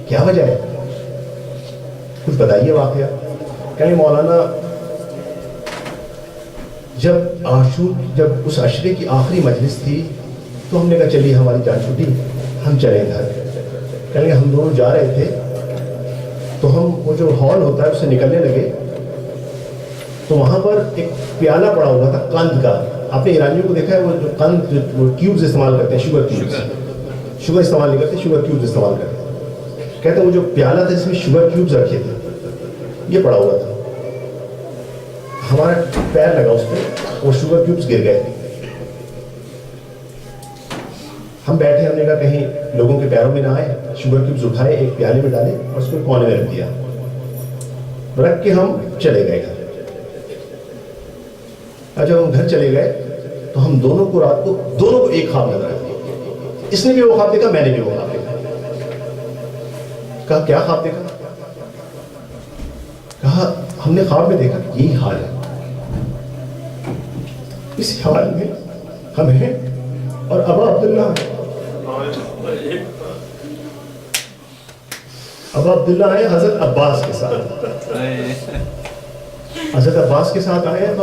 کیا وجہ ہے، کچھ بتائیے واقعہ۔ کہیں مولانا جب اس عشرے کی آخری مجلس تھی تو ہم نے کہا چلیے ہماری جان چھوٹی، ہم چلیں گھر۔ کہیں ہم دونوں جا رہے تھے تو ہم وہ جو ہال ہوتا ہے اس سے نکلنے لگے تو وہاں پر ایک پیالہ پڑا ہوا تھا قند کا۔ آپ نے ایرانیوں کو دیکھا ہے وہ جو قند جو کیوبز استعمال کرتے ہیں، شوگر استعمال نہیں کرتے، شوگر کیوبز استعمال کرتے ہیں۔ کہتے ہیں وہ جو پیالہ تھا جس میں شوگر کیوبز رکھے تھے یہ پڑا ہوا تھا، ہمارا پیر لگا اس پہ، وہ شوگر کیوبز گر گئے۔ ہم بیٹھے، ہم نے کہا کہیں لوگوں کے پیروں میں نہ آئے، شوگر کیوبز اٹھائے، ایک پیالے میں ڈالے اور اس کو کونے میں رکھ دیا، رکھ کے ہم چلے گئے گھر۔ اور جب ہم گھر چلے گئے تو ہم دونوں کو ایک خواب نظر آیا، اس نے بھی وہ خواب دیکھا، میں نے بھی وہ خواب دیکھا۔ کہا کیا خواب دیکھا؟ کہا ہم نے خواب میں دیکھا یہی حال ہے، اس حال میں ہم ہیں اور ابا عبداللہ آئے حضرت عباس کے ساتھ، حضرت عباس کے ساتھ آئے ہیں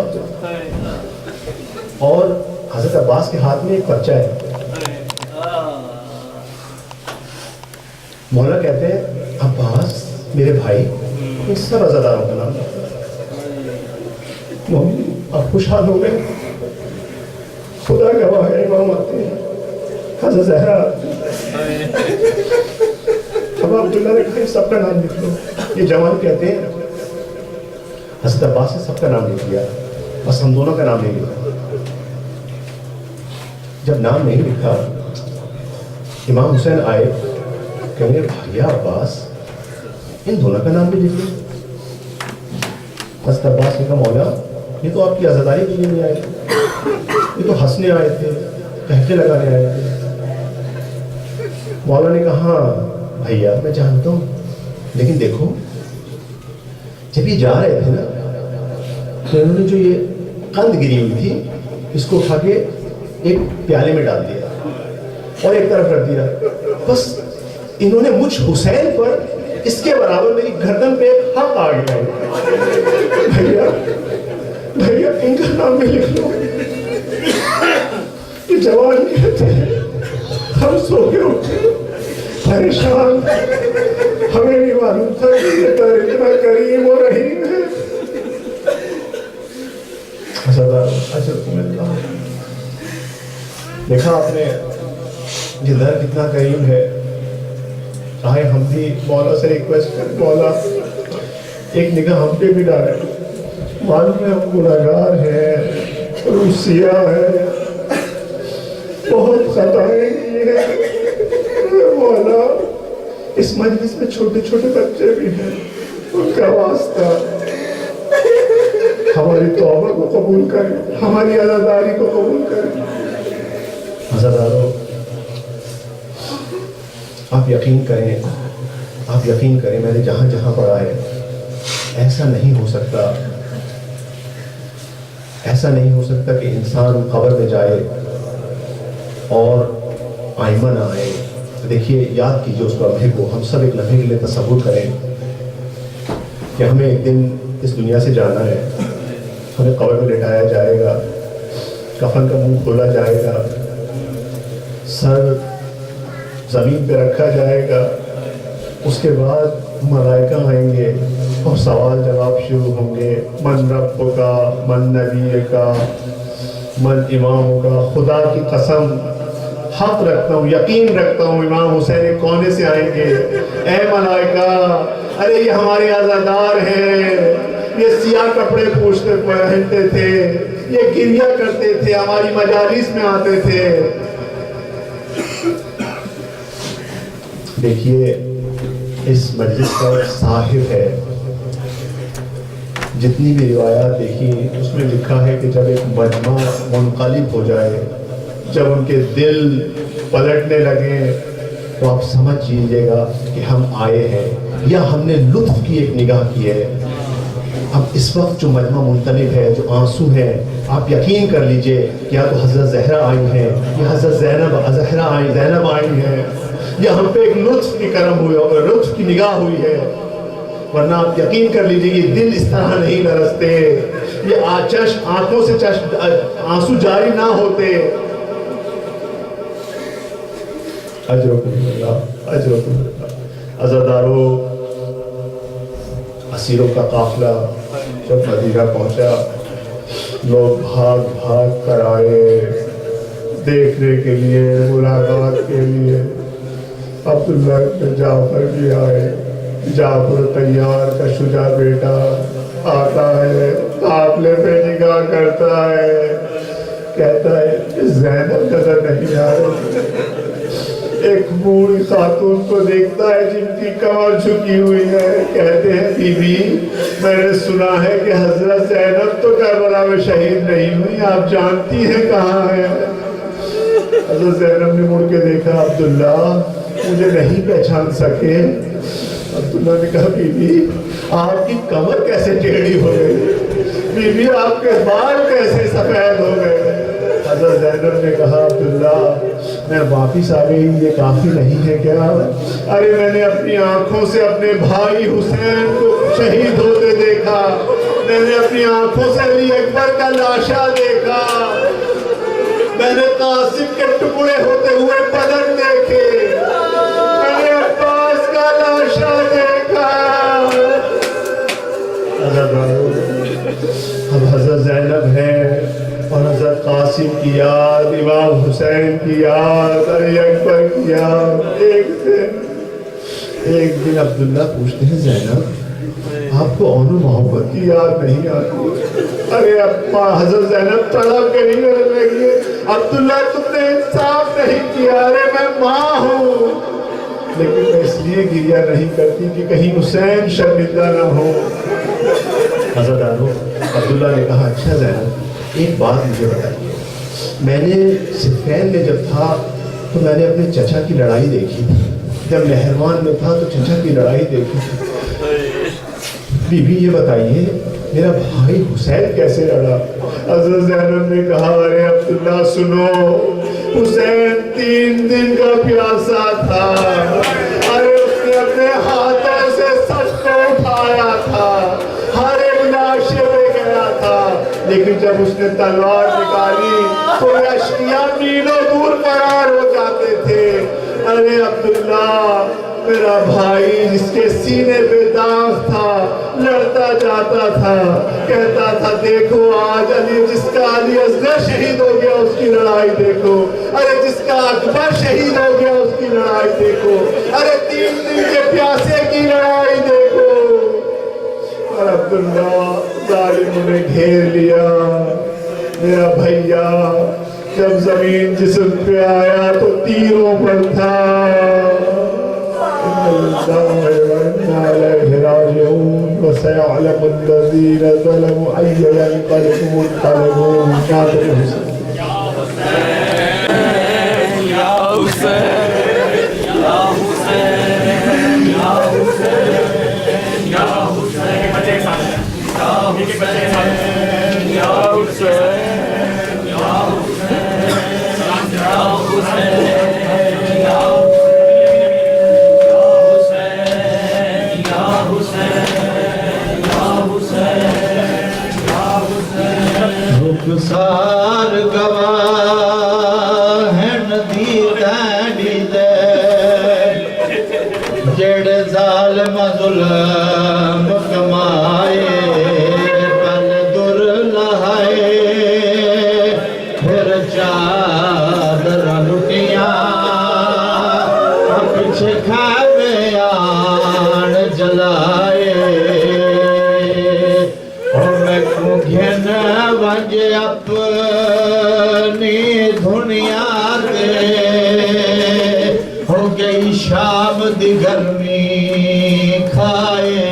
اور حضرت عباس کے ہاتھ میں ایک پرچہ ہے۔ مولانا کہتے ہیں عباس میرے بھائی، سب عزاداروں کا نام، آپ خوشحال ہو گئے، خدا گواہ ہے، امام آتے ہیں حضرت زہرا، اب عبداللہ نے کہا سب کا نام لکھ لو۔ یہ جوان کہتے ہیں حضرت عباس نے سب کا نام لکھ لیا، بس ہم دونوں کا نام نہیں لکھا۔ جب نام نہیں لکھا امام حسین آئے، کہیں گے بھائیا عباس ان دونوں کا نام بھی لکھ لیا۔ حضرت عباس نے کہا مولا یہ تو آپ کی عزاداری کے لیے نہیں آئے تھے، یہ تو ہنسنے آئے تھے، کہکے لگانے آئے تھے۔ مولا نے کہا بھیا میں جانتا ہوں، لیکن دیکھو جب یہ جا رہے تھے نا تو انہوں نے جو یہ قند گری ہوئی تھی اس کو اٹھا کے ایک پیالے میں ڈال دیا اور ایک طرف رکھ دیا، بس انہوں نے مجھ حسین پر اس کے برابر میری گردن پہ ایک حق آ گیا، بھیا بھیا ان کا نام میں لکھ لو۔ یہ جوان کہتے ہیں ہم سو کے اٹھے پریشان، ہمیں نہیں معلوم تھا کہ یہ در اتنا کریم و رحیم ہے۔ دیکھا آپ نے یہ در کتنا کریم ہے۔ آئے ہم بھی مولا سے ریکویسٹ کریں، مولا ایک نگاہ ہم پہ بھی ڈالیں، معلوم ہے ہم گناہگار ہیں، روسیہ ہے، بہت خطائیں کی ہیں، مولا اس مجلس میں چھوٹے چھوٹے بچے بھی ہیں، ان کا واسطہ ہماری توبہ کو قبول کریں، ہماری عزاداری کو قبول کریں۔ عزادارو آپ یقین کریں میں نے جہاں جہاں پڑھا ہے ایسا نہیں ہو سکتا کہ انسان قبر میں جائے اور آئمہ نہ آئے۔ دیکھیے یاد کیجئے اس لمحے کو، ہم سب ایک لمحے کے لیے تصور کریں کہ ہمیں ایک دن اس دنیا سے جانا ہے، ہمیں قبر میں لٹایا جائے گا، کفن کا منہ کھولا جائے گا، سر زمین پہ رکھا جائے گا، اس کے بعد ملائکہ آئیں گے اور سوال جواب شروع ہوں گے، من رب کا، من نبی کا، من امام کا۔ خدا کی قسم حق رکھتا ہوں، یقین رکھتا ہوں امام حسین کونے سے آئیں گے، اے ملائکہ ارے یہ ہمارے عزادار ہیں، یہ سیاہ کپڑے پہنتے تھے، یہ گریہ کرتے تھے، ہماری مجالس میں آتے تھے۔ دیکھیے اس مجلس کا صاحب ہے، جتنی بھی روایات دیکھی اس میں لکھا ہے کہ جب ایک مجمع منقلب ہو جائے، جب ان کے دل پلٹنے لگے تو آپ سمجھ لیجیے گا کہ ہم آئے ہیں یا ہم نے لطف کی ایک نگاہ کی ہے۔ اب اس وقت جو مجمع منقلب ہے، جو آنسو ہیں، آپ یقین کر لیجئے کہ یا تو حضرت زہرا آئی ہیں یا حضرت زینب آئی ہیں، یا ہم پہ ایک لطف کی کرم ہوئی اور لطف کی نگاہ ہوئی ہے، ورنہ آپ یقین کر لیجئے یہ دل اس طرح نہیں لرزتے، یہ آنکھوں سے آنسو جاری نہ ہوتے۔ اجرکم اللہ۔ عزادارو اسیروں کا قافلہ جب مدینہ پہنچا، لوگ بھاگ بھاگ کر آئے دیکھنے کے لیے، ملاقات کے لیے۔ عبداللہ ابن جعفر بھی آئے، جعفر طیار کا شجاع بیٹا آتا ہے، قافلے پہ نگاہ کرتا ہے، کہتا ہے زینب نظر نہیں آ رہی۔ ایک بوڑھی خاتون کو دیکھتا ہے جن کی کمر جھکی ہوئی ہے، کہتے ہیں بی بی میں نے سنا ہے کہ حضرت زینب تو کربلا میں شہید نہیں ہوئی، آپ جانتی ہیں کہاں ہے؟ حضرت زینب نے مڑ کے دیکھا، عبداللہ مجھے نہیں پہچان سکے۔ عبداللہ نے کہا بی بی آپ کی کمر کیسے ٹیڑھی ہو گئی، بی بی آپ کے بال کیسے سفید ہو گئے؟ حضرت زینب نے کہا عبداللہ میں واپس آ گئی، یہ کافی نہیں ہے کیا؟ ارے میں نے اپنی آنکھوں سے اپنے بھائی حسین کو شہید ہوتے دیکھا، میں نے اپنی آنکھوں سے علی اکبر کا لاشا دیکھا، میں نے قاسم کے ٹکڑے ہوتے ہوئے بدن دیکھے، میں نے عباس کا لاشا دیکھا۔ اب حضرت زینب ہے اور حضرت قاسم کی یاد، امام حسین کی یاد، علی اکبر کی یاد۔ ایک دن عبداللہ پوچھتے ہیں زینب آپ کو اون و محبت کی یاد نہیں آتی؟ ارے ابا حضرت زینب تڑپ کے نہیں کرنے لگی، عبداللہ تم نے انصاف نہیں کیا، ارے میں ماں ہوں، لیکن میں اس لیے گریہ نہیں کرتی کہ کہیں حسین شرمندہ نہ ہو۔ حضرت عبداللہ نے کہا اچھا زینب ایک بات مجھے بتائیے، میں نے صفین میں جب تھا تو میں نے اپنے چچا کی لڑائی دیکھی تھی، جب نہروان میں تھا تو چچا کی لڑائی دیکھی تھی۔ بی بی یہ بتائیے میرا بھائی حسین کیسے لڑا؟ حضرت زینب نے کہا ارے عبداللہ سنو، حسین 3 دن کا پیاسا تھا، ارے اس نے اپنے ہاتھوں سے سب کو اٹھایا تھا، ہر ایک ناشے میں گیا تھا، لیکن جب اس نے تلوار نکالی تو اشکیاء میلوں دور فرار ہو جاتے تھے۔ ارے عبداللہ میرا بھائی جس کے سینے پہ داغ تھا لڑتا جاتا تھا، کہتا تھا دیکھو آج علی جس کا علی اصغر شہید ہو گیا اس کی لڑائی دیکھو، ارے جس کا اکبر شہید ہو گیا اس کی لڑائی دیکھو، ارے 3 دن کے پیاسے کی لڑائی دیکھو۔ اور عبداللہ ظالموں نے گھیر لیا میرا بھیا، جب زمین جسم پہ آیا تو تیروں پر تھا۔ وَسَيَعْلَمُ الَّذِينَ ظَلَمُوا أَيَّ يَنقَلِبٍ يَنقَلِبُونَ۔ رخسار گواہ ندی تیری دے، جڑے ظالم ظلم کمائے پل در لہائے، پھر چادر لٹیاں پیچھے کھائے آن جلائے، اور میں کو گھن ونج اپنی دنیا دے، ہو گئی شام دی گرمی کھائے۔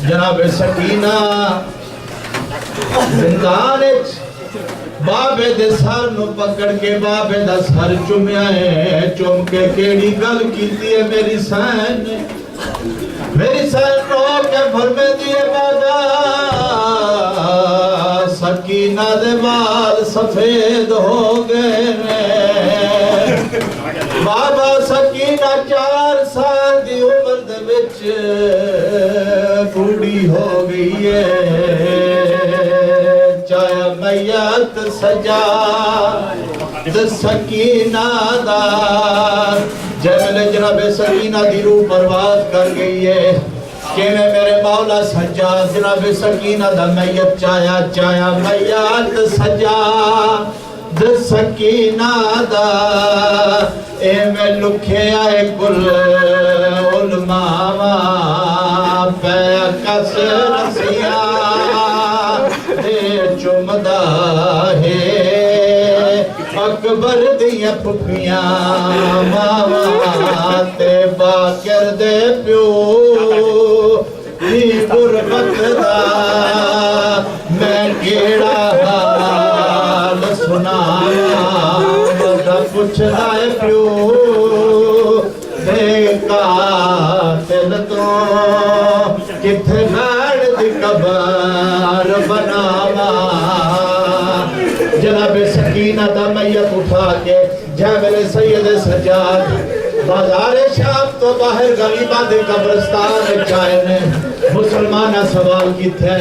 جناب سکینہ زندان بابے دے سر نو پکڑ کے بابے دا سر چومیا ہے، چوم کے کیڑی گل کیتی ہے میری سین نے، میری سین رو کے فرمے دیے بابا سکینہ دے بال سفید ہو گئے نے، بابا سکینہ 4 سال دی عمر دے وچ بوڑھی ہو گئی ہے، چاہے میت سجا سکینہ دا، جیسے جناب سکینہ دی روح پرواز کر گئی ہے کہ میں میرے مولا سجا جناب سکینہ دا میت چایا میت سجا سکینہ دا، اے میں لکھے آئے کل علماء پہ کس رسیاں دے چمدہ ہے، اکبر دیا پھپیاں ماما تے باکر دے پیو، ای غربت دا میں کیڑا حال سنایا، مزہ پوچھنا ہے پیو دے قاتل تو کتھے بیڑ دی قبر بناوا۔ جناب سکینہ دا میت اٹھا کے جابر سید سجاد بازار شام تو باہر غریبہ دے قبرستان چائے نے، مسلمانہ سوال کی تھے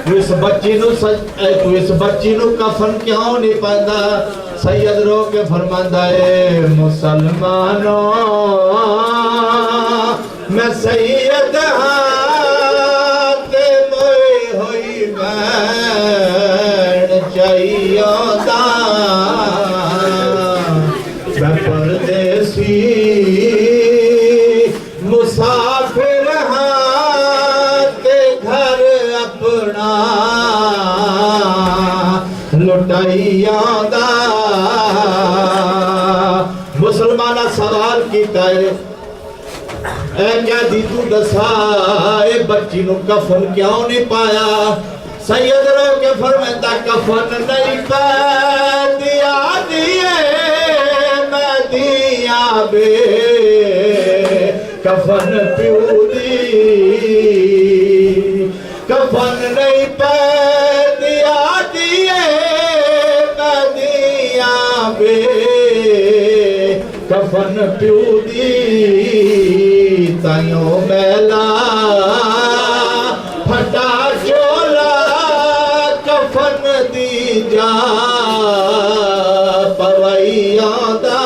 تو اس بچی نو کفن کیوں نہیں پہندا؟ سید رو کے فرماندا ہے مسلمانوں میں سید ہاں تے موئی ہوئی بین چاہیوں دا، میں پردیسی مسافر ہاں تے گھر اپنا لٹائیوں دا۔ مسلمانہ سوال کیتا ہے اے کیا دی تو دسا اے بچی نو کفن کیوں نہیں پایا؟ سید رو کے فرمائندہ کفن نہیں پہنیا دیئے میں دیا بے کفن پیو دی کفن نہیں پہنیا دیئے میں دیا بے کفن پیو دی تائیوں میلا پھٹا چولا کفن دی جا پوائیاں دا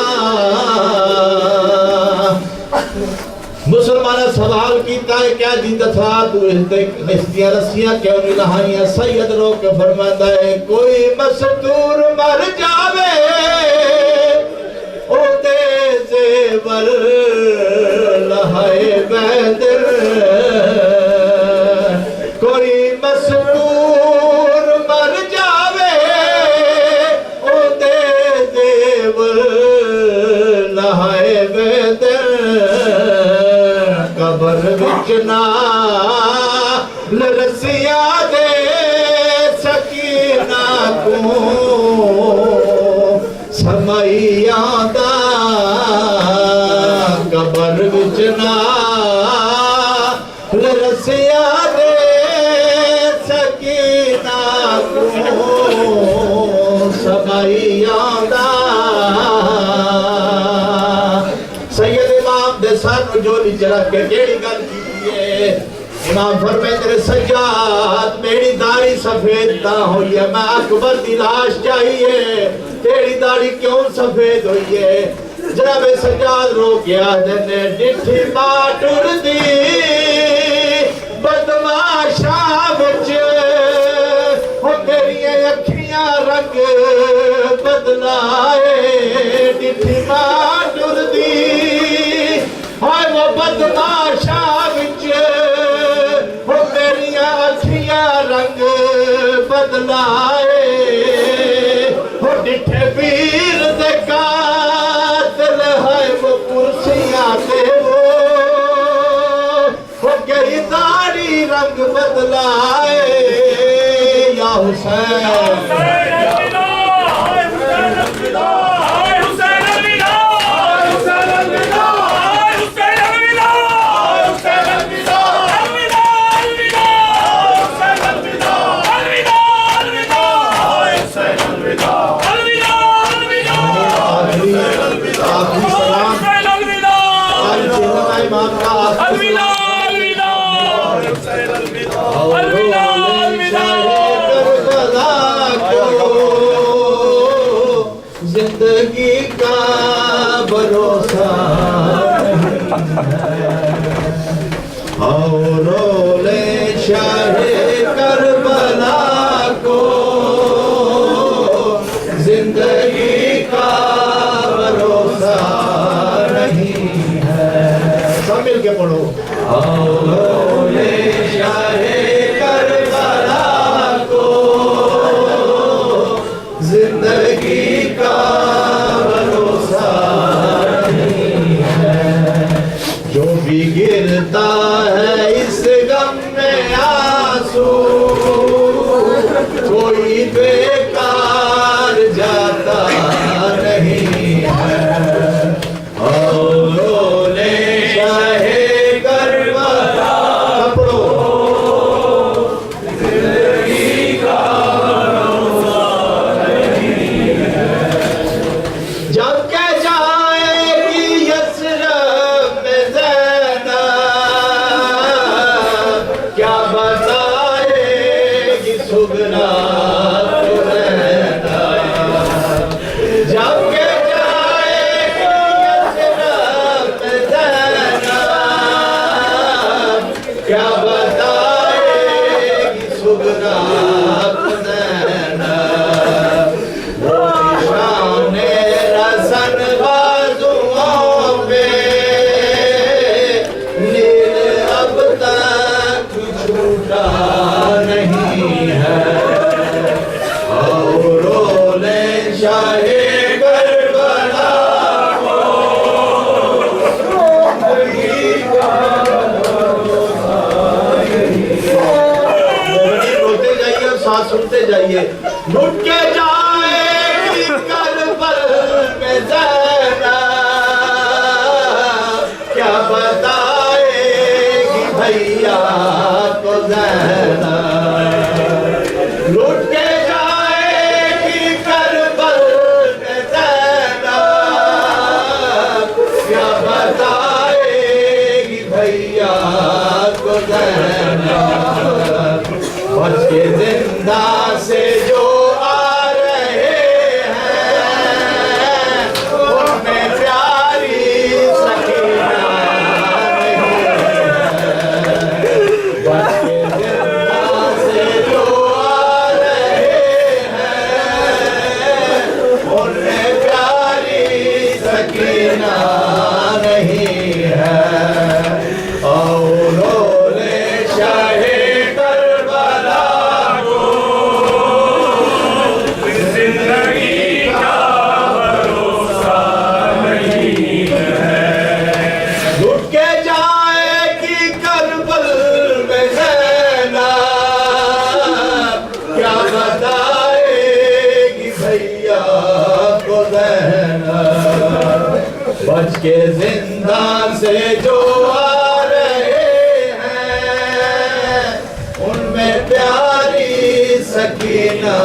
مسلمانہ سوال کیتا ہے کیا جی دفعہ تو نسیاں رسیاں کیوں نہیں لہائیاں سید رو کے فرماتا ہے کوئی مستور مر جاوے او دے زیور لہائے بیندر کوئی مستور مر جاوے او دے زیور لہائے بیندر قبر وچنا لرسیاں دے سکینہ کو سمائیاں دا قبر وچنا لرسیاں دے سکینہ کو سمائیاں دا سید امام دے سر جولی چرا کے کیڑی گل کیے امام فرمائے تیرے سجاد میری داڑھی سفید نہ ہوئی ہے میں اکبر دی لاش چاہیے تیری داڑھی کیوں سفید ہوئی ہے جناب سجاد رو گیا جنے ڈٹھی باٹر دی بدماشا بچ ہو تیری اکھیاں رنگ بدلائے ڈٹھی باٹر دی ہائے وہ بدماشا بچ ہو تیری اکھیاں رنگ بدلائے ہو ڈٹھے پیر دے قاتل ہے وہ کرسیاں تے وہ گئی داڑھی رنگ بدلائے یا حسین زندگی کا بھروسہ اور لے شاہ کربلا کو زندگی کا بھروسہ نہیں ہے سب مل کے پڑھو اور لے شاہ کربلا کو زندگی کا بھروسہ نہیں ہے جو بھی گرتا ہے اس غم میں آنسو کوئی بیکار جاتا نہیں ہے اور لے شاہ کربلا کپڑوں زندگی کا جب کہ جائے گی یثرب میں زینب کیا بتائے گی سگنا قرینا جب کہ جائے گی یثرب میں زینب کیا بتائے گی سگنا قرینا وہ نشان رسن بازوؤں پہ نیل اب تک چھوٹا نہیں ہے اور رولے شاہ کربلا کو زندگی کا بھروسہ نہیں ہے روتے جائیے بات سنتے جائیے لٹ کے جائے گی کربل میں زینب کیا بتائے گی بھیا کو زینب لٹ کے جائے گی کربل میں زینب کیا بتائے گی بھیا کو زینب بچ کے زندہ سے جو آ رہے ہیں ان میں پیاری سکینہ نہیں ہے بچ کے زندہ سے جو آ رہے ہیں ان میں پیاری سکینہ نہیں ہے اولولے شاہ کربلا کو زندگی کا بھروسہ نہیں ہے لٹ کے جائے گی کربل میں زینب کیا بتائے گی بھیا کو زینب بچ کے زندان سے جو آ رہے ہیں ان میں پیاری سکینہ